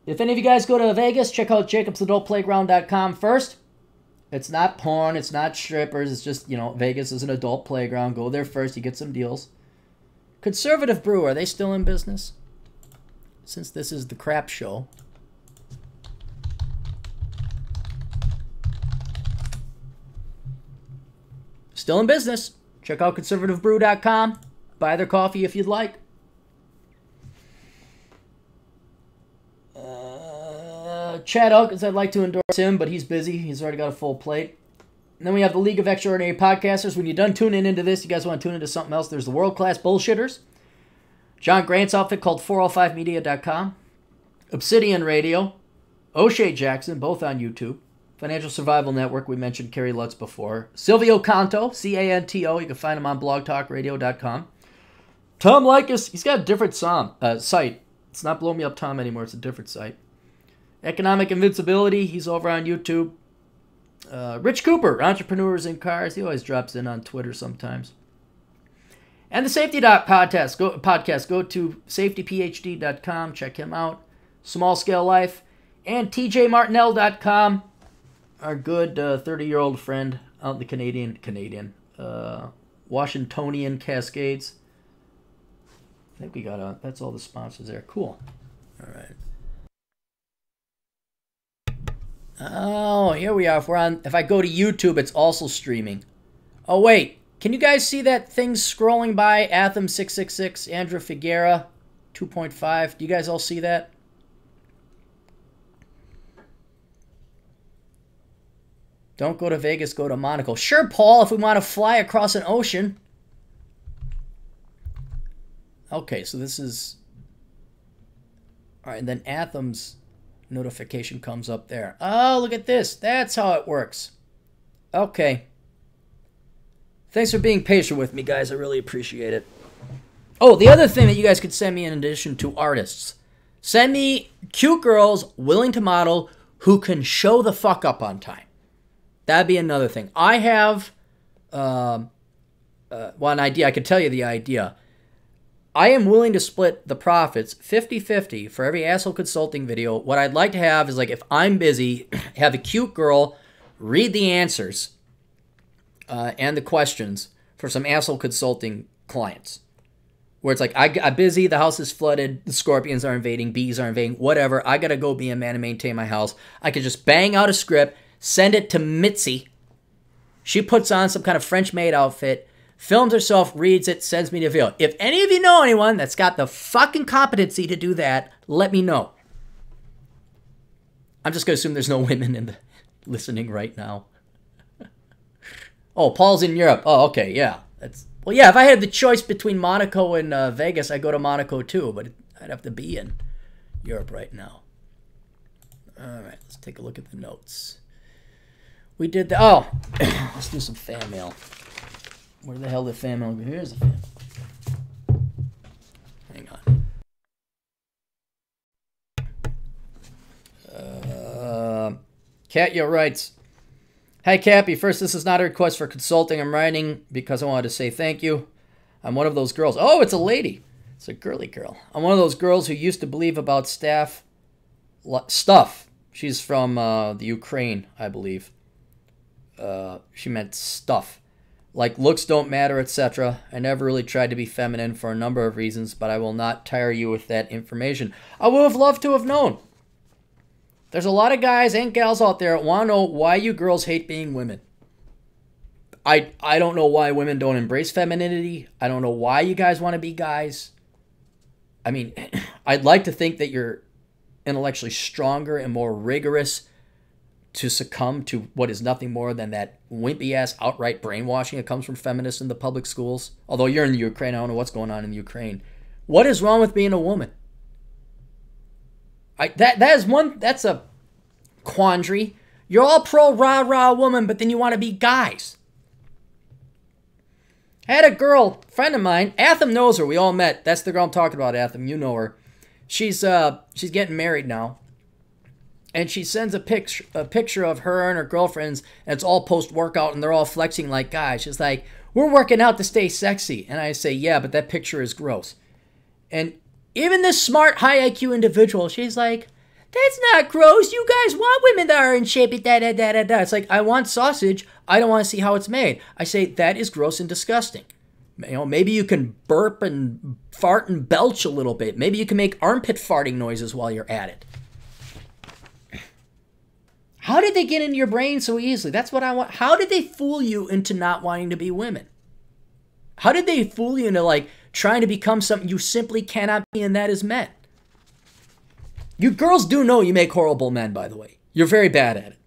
If any of you guys go to Vegas, check out jacobsadultplayground.com first. It's not porn, it's not strippers, it's just, you know, Vegas is an adult playground. Go there first, you get some deals. Conservative Brew, are they still in business? Since this is the crap show. Still in business. Check out conservativebrew.com. Buy their coffee if you'd like. Chad Elkins, I'd like to endorse him, but he's busy. He's already got a full plate. And then we have the League of Extraordinary Podcasters. When you're done tuning into this, you guys want to tune into something else, there's the World Class Bullshitters. John Grant's outfit called 405media.com. Obsidian Radio. O'Shea Jackson, both on YouTube. Financial Survival Network, we mentioned Kerry Lutz before. Silvio Canto, C-A-N-T-O. You can find him on blogtalkradio.com. Tom Likas, he's got a different site. It's not Blow Me Up Tom anymore. It's a different site. Economic Invincibility, he's over on YouTube. Rich Cooper, Entrepreneurs in Cars. He always drops in on Twitter sometimes. And the Safety Doc podcast. Go to safetyphd.com. Check him out. Small Scale Life. And tjmartinell.com. Our good 30-year-old friend out in the Canadian, Washingtonian Cascades. I think we got that's all the sponsors there. Cool. All right. Oh, here we are. If I go to YouTube, it's also streaming. Oh, wait. Can you guys see that thing scrolling by? Atham666, Andrew Figuera, 2.5. Do you guys all see that? Don't go to Vegas, go to Monaco. Sure, Paul, if we want to fly across an ocean. Okay, so this is... All right, and then Atham's notification comes up there. Oh, look at this. That's how it works. Okay. Thanks for being patient with me, guys. I really appreciate it. Oh, the other thing that you guys could send me in addition to artists. Send me cute girls willing to model who can show the fuck up on time. That'd be another thing. I have an idea. I could tell you the idea. I am willing to split the profits 50-50 for every asshole consulting video. What I'd like to have is, like, if I'm busy, have a cute girl read the answers and the questions for some asshole consulting clients. Where it's like, I'm busy, the house is flooded, the scorpions are invading, bees are invading, whatever. I got to go be a man and maintain my house. I could just bang out a script, send it to Mitzi. She puts on some kind of French-made outfit, films herself, reads it, sends me the video. If any of you know anyone that's got the fucking competency to do that, let me know. I'm just going to assume there's no women in the listening right now. Oh, Paul's in Europe. Oh, okay, yeah. Well, yeah, if I had the choice between Monaco and Vegas, I'd go to Monaco too, but I'd have to be in Europe right now. All right, let's take a look at the notes. We did the... Oh, let's do some fan mail. Where the hell did fan mail go? Here's the fan. Hang on. Katya writes, "Hi, Cappy. First, this is not a request for consulting. I'm writing because I wanted to say thank you. I'm one of those girls." Oh, it's a lady. It's a girly girl. "I'm one of those girls who used to believe about stuff. She's from the Ukraine, I believe. She meant stuff. Like looks don't matter, etc. I never really tried to be feminine for a number of reasons, but I will not tire you with that information. I would have loved to have known. There's a lot of guys and gals out there that want to know why you girls hate being women. I don't know why women don't embrace femininity. I don't know why you guys want to be guys. I mean, I'd like to think that you're intellectually stronger and more rigorous to succumb to what is nothing more than that wimpy-ass outright brainwashing that comes from feminists in the public schools. Although you're in the Ukraine, I don't know what's going on in the Ukraine. What is wrong with being a woman? That's a quandary. You're all pro rah-rah woman, but then you want to be guys. I had a girl, friend of mine, Atham knows her, we all met. That's the girl I'm talking about, Atham, you know her. She's getting married now. And she sends a picture of her and her girlfriends, and it's all post-workout, and they're all flexing like guys. She's like, "We're working out to stay sexy." And I say, "Yeah, but that picture is gross." And even this smart, high IQ individual, she's like, "That's not gross. You guys want women that are in shape." Da-da-da-da-da. It's like, I want sausage. I don't want to see how it's made. I say, that is gross and disgusting. You know, maybe you can burp and fart and belch a little bit. Maybe you can make armpit farting noises while you're at it. How did they get into your brain so easily? That's what I want. How did they fool you into not wanting to be women? How did they fool you into like trying to become something you simply cannot be, and that is men? You girls do know you make horrible men, by the way. You're very bad at it.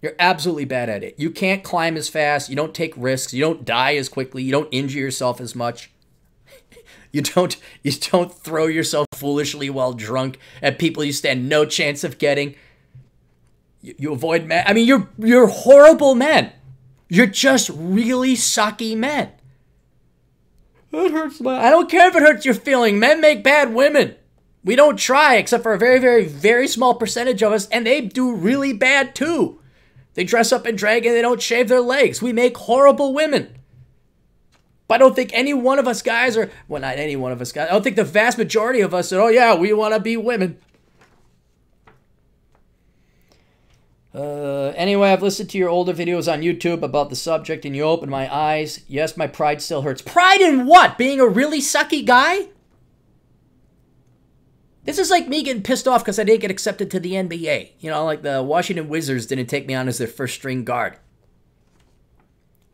You're absolutely bad at it. You can't climb as fast. You don't take risks. You don't die as quickly. You don't injure yourself as much. You don't throw yourself foolishly while drunk at people you stand no chance of getting. You avoid men. I mean, you're horrible men. You're just really sucky men. That hurts my... I don't care if it hurts your feeling. Men make bad women. We don't try, except for a very, very, very small percentage of us, and they do really bad too. They dress up in drag and they don't shave their legs. We make horrible women. But I don't think any one of us guys are... Well, not any one of us guys. I don't think the vast majority of us said, "Oh yeah, we want to be women." Anyway, I've listened to your older videos on YouTube about the subject, and you opened my eyes. Yes, my pride still hurts. Pride in what? Being a really sucky guy? This is like me getting pissed off because I didn't get accepted to the NBA. You know, like the Washington Wizards didn't take me on as their first string guard.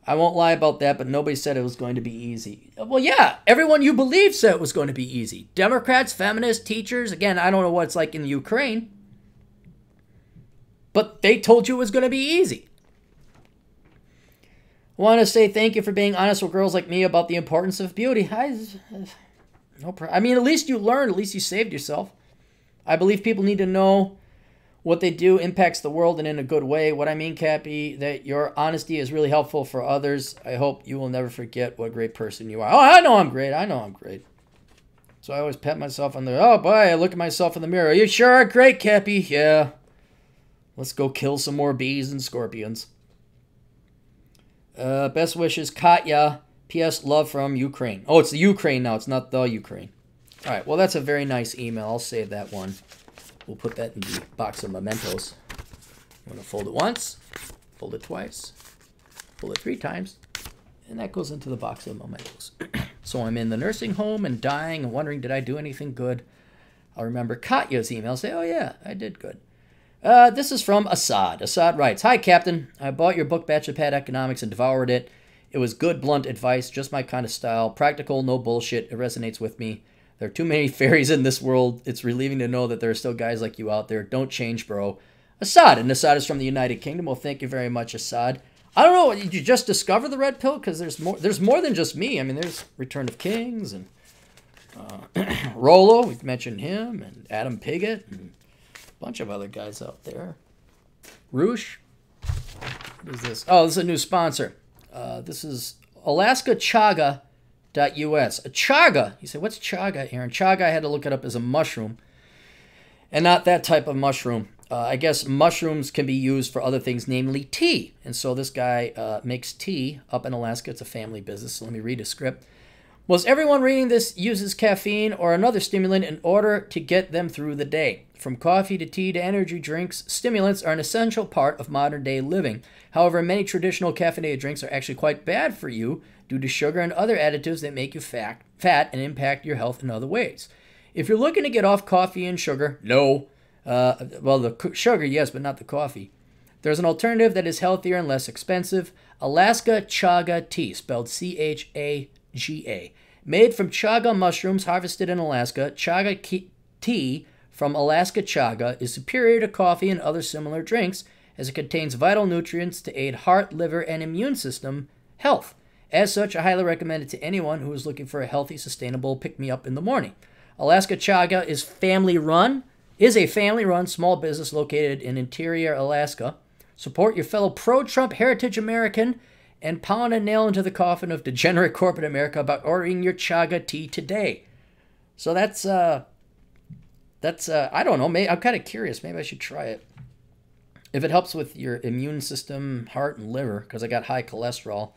I won't lie about that, but nobody said it was going to be easy. Well, yeah, everyone you believe said it was going to be easy. Democrats, feminists, teachers. Again, I don't know what it's like in the Ukraine. But they told you it was going to be easy. I want to say thank you for being honest with girls like me about the importance of beauty. I mean, at least you learned. At least you saved yourself. I believe people need to know what they do impacts the world and in a good way. What I mean, Cappy, that your honesty is really helpful for others. I hope you will never forget what a great person you are. Oh, I know I'm great. I know I'm great. So I always pat myself on the... Oh, boy, I look at myself in the mirror. You sure are great, Cappy. Yeah. Let's go kill some more bees and scorpions. Best wishes, Katya. P.S. Love from Ukraine. Oh, it's the Ukraine now. It's not the Ukraine. All right. Well, that's a very nice email. I'll save that one. We'll put that in the box of mementos. I'm going to fold it once, fold it twice, fold it 3 times, and that goes into the box of mementos. So I'm in the nursing home and dying and wondering, did I do anything good? I'll remember Katya's email, say, oh, yeah, I did good. This is from Assad. Assad writes, "Hi, Captain. I bought your book, Bachelor Pad Economics, and devoured it. It was good, blunt advice, just my kind of style. Practical, no bullshit. It resonates with me. There are too many fairies in this world. It's relieving to know that there are still guys like you out there. Don't change, bro." Assad. And Assad is from the United Kingdom. Well, thank you very much, Assad. I don't know. Did you just discover the red pill? Because there's more. There's more than just me. I mean, there's Return of Kings and Rolo. We've mentioned him, and Adam Piggott, and a bunch of other guys out there. Roosh. What is this? Oh, this is a new sponsor. This is AlaskaChaga.us. A chaga. You say, what's chaga, Aaron? Chaga, I had to look it up as a mushroom, and not that type of mushroom. I guess mushrooms can be used for other things, namely tea. And so this guy makes tea up in Alaska. It's a family business. So let me read a script. "Was everyone reading this uses caffeine or another stimulant in order to get them through the day? From coffee to tea to energy drinks, stimulants are an essential part of modern-day living. However, many traditional caffeinated drinks are actually quite bad for you due to sugar and other additives that make you fat and impact your health in other ways. If you're looking to get off coffee and sugar, no. Well, the sugar, yes, but not the coffee. There's an alternative that is healthier and less expensive. Alaska Chaga Tea, spelled C-H-A-G-A. Made from chaga mushrooms harvested in Alaska, chaga tea from Alaska Chaga is superior to coffee and other similar drinks as it contains vital nutrients to aid heart, liver, and immune system health. As such, I highly recommend it to anyone who is looking for a healthy, sustainable pick-me-up in the morning. Alaska Chaga is a family-run small business located in interior Alaska. Support your fellow pro-Trump heritage American and pound a nail into the coffin of degenerate corporate America by ordering your chaga tea today." So that's I don't know. I'm kind of curious. Maybe I should try it. If it helps with your immune system, heart, and liver, because I got high cholesterol.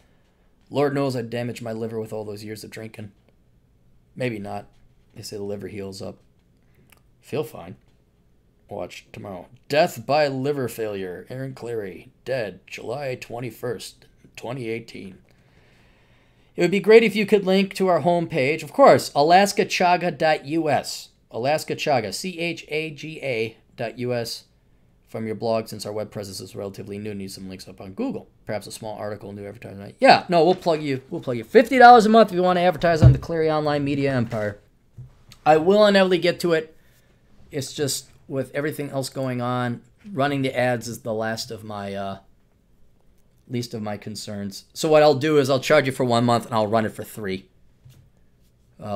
Lord knows I damaged my liver with all those years of drinking. Maybe not. They say the liver heals up. Feel fine. Watch tomorrow. Death by liver failure. Aaron Cleary. Dead. July 21st, 2018. It would be great if you could link to our homepage. Of course, AlaskaChaga.us. Alaska Chaga. CHAGA.us. From your blog, since our web presence is relatively new, need some links up on Google. Perhaps a small article, new advertising. Yeah, no, we'll plug you. We'll plug you. $50 a month if you want to advertise on the Cleary Online Media Empire. I will inevitably get to it. It's just with everything else going on, running the ads is the least of my concerns. So what I'll do is I'll charge you for 1 month and I'll run it for 3.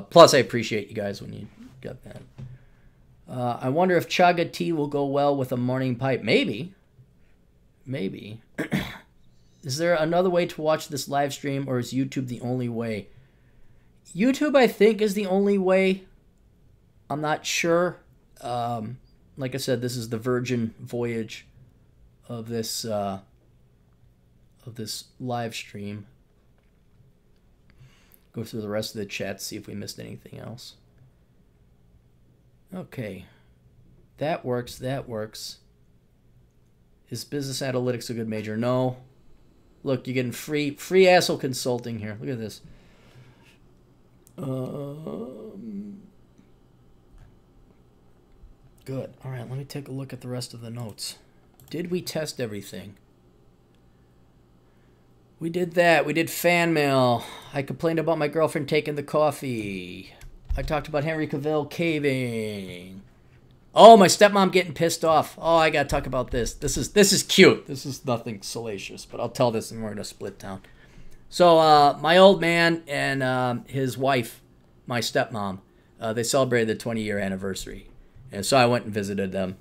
Plus, I appreciate you guys when you get that. I wonder if chaga tea will go well with a morning pipe. Maybe. Maybe. Is there another way to watch this live stream, or is YouTube the only way? YouTube, I think, is the only way. I'm not sure. Like I said, this is the virgin voyage of this live stream. Go through the rest of the chat, see if we missed anything else. Okay. That works. That works. Is business analytics a good major? No. Look, you're getting free asshole consulting here. Look at this. Good. All right, let me take a look at the rest of the notes. Did we test everything? We did that. We did fan mail. I complained about my girlfriend taking the coffee. I talked about Henry Cavill caving. Oh, my stepmom getting pissed off. Oh, I gotta talk about this. This is cute. This is nothing salacious, but I'll tell this and we're gonna split down. So my old man and his wife, my stepmom, they celebrated the 20-year anniversary, and so I went and visited them.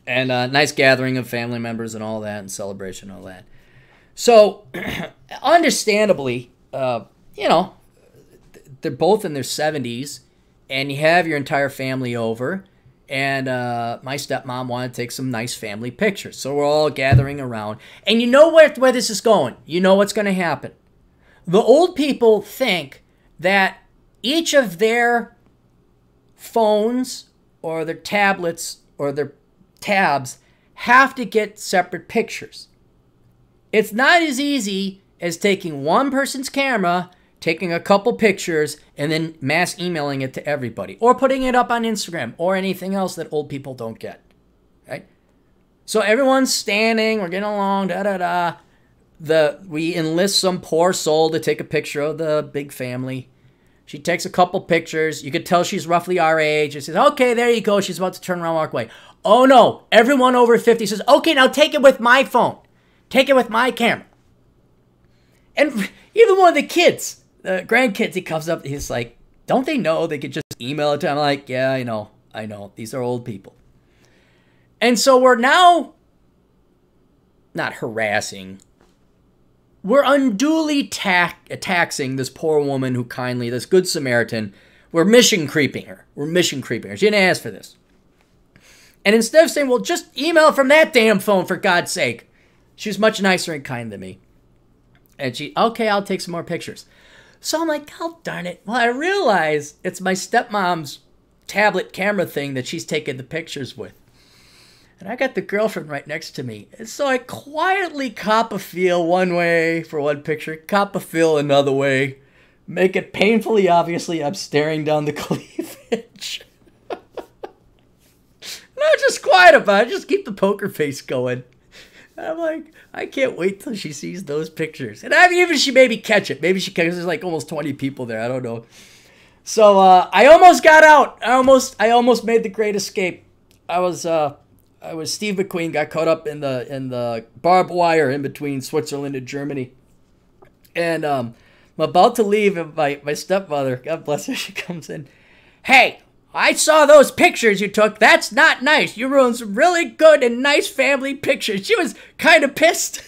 And nice gathering of family members and all that, and celebration and all that. So, understandably, you know, they're both in their 70s, and you have your entire family over, and my stepmom wanted to take some nice family pictures. So we're all gathering around, and you know where this is going. You know what's going to happen. The old people think that each of their phones or their tablets or their tabs have to get separate pictures. It's not as easy as taking one person's camera, taking a couple pictures, and then mass emailing it to everybody, or putting it up on Instagram, or anything else that old people don't get, right? So everyone's standing, we're getting along, da-da-da. We enlist some poor soul to take a picture of the big family. She takes a couple pictures. You could tell she's roughly our age. She says, okay, there you go. She's about to turn around and walk away. Oh, no. Everyone over 50 says, okay, now take it with my phone. Take it with my camera. And even one of the kids, the grandkids, he comes up, he's like, don't they know they could just email it to him? I'm like, yeah, I know. These are old people. And so we're now not harassing. We're unduly taxing this poor woman who kindly, this good Samaritan, we're mission creeping her. She didn't ask for this. And instead of saying, well, just email from that damn phone for God's sake, she was much nicer and kind to me. And okay, I'll take some more pictures. So I'm like, oh, darn it. Well, I realize it's my stepmom's tablet camera thing that she's taking the pictures with. And I got the girlfriend right next to me. And so I quietly cop a feel one way for one picture, cop a feel another way, make it painfully obviously I'm staring down the cleavage. Not just quiet about it, just keep the poker face going. And I'm like, I can't wait till she sees those pictures. And even she maybe catch it. Maybe she catches, there's like almost 20 people there. I don't know. So I almost got out. I almost made the great escape. I was Steve McQueen, got caught up in the barbed wire in between Switzerland and Germany. And I'm about to leave, and my stepmother, God bless her, she comes in. Hey, I saw those pictures you took. That's not nice. You ruined some really good and nice family pictures. She was kind of pissed.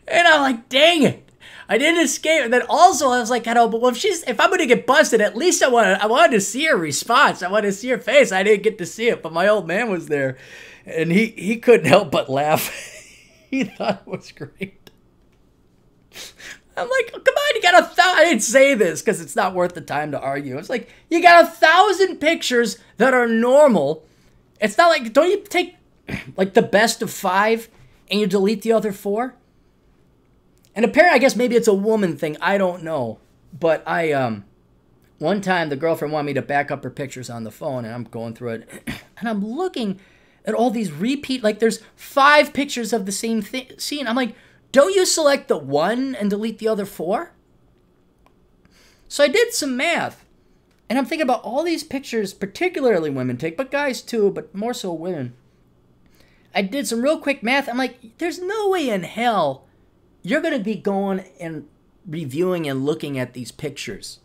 And I'm like, dang it. I didn't escape. And then also I was like, but if I'm going to get busted, at least I wanted to see her response. I wanted to see her face. I didn't get to see it, but my old man was there, and he couldn't help but laugh. He thought it was great. I'm like, oh, come on, you got 1,000. I didn't say this because it's not worth the time to argue. It's like, you got 1,000 pictures that are normal. It's not like, don't you take like the best of 5 and you delete the other 4? And apparently, I guess maybe it's a woman thing. I don't know. But one time the girlfriend wanted me to back up her pictures on the phone, and I'm going through it, and I'm looking at all these repeat, like there's 5 pictures of the same scene. I'm like, don't you select the 1 and delete the other 4? So I did some math, and I'm thinking about all these pictures, particularly women take, but guys too, but more so women. I did some real quick math. I'm like, there's no way in hell you're going to be going and reviewing and looking at these pictures.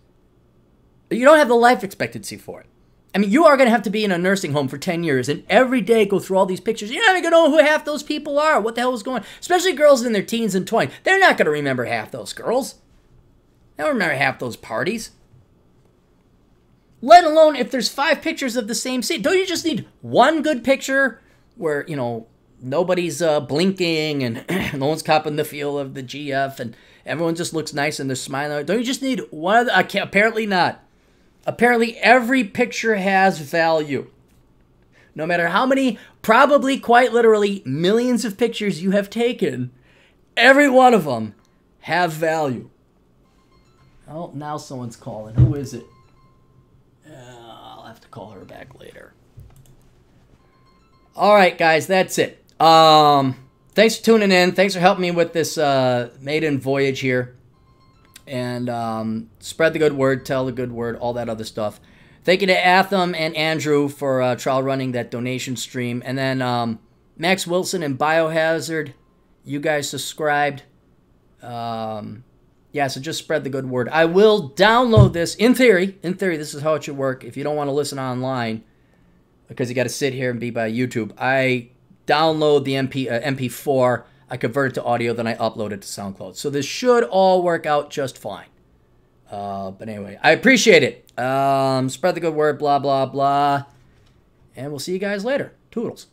You don't have the life expectancy for it. I mean, you are going to have to be in a nursing home for 10 years and every day go through all these pictures. You're not even going to know who half those people are. What the hell is going on? Especially girls in their teens and 20s. They're not going to remember half those girls. They don't remember half those parties. Let alone if there's 5 pictures of the same scene. Don't you just need one good picture where, nobody's blinking and no one's copping the feel of the GF and everyone just looks nice and they're smiling? Don't you just need one of the... Apparently not. Apparently every picture has value. No matter how many, probably quite literally millions of pictures you have taken, every one of them have value. Oh, now someone's calling. Who is it? I'll have to call her back later. All right, guys, that's it. Thanks for tuning in. Thanks for helping me with this maiden voyage here. And spread the good word, tell the good word, all that other stuff. Thank you to Atham and Andrew for trial running that donation stream. And then Max Wilson and Biohazard, you guys subscribed. Yeah, so just spread the good word. I will download this. In theory, this is how it should work. If you don't want to listen online, because you got to sit here and be by YouTube, I download the MP4, I convert it to audio, then I upload it to SoundCloud. So this should all work out just fine. But anyway, I appreciate it. Spread the good word, blah, blah, blah. And we'll see you guys later. Toodles.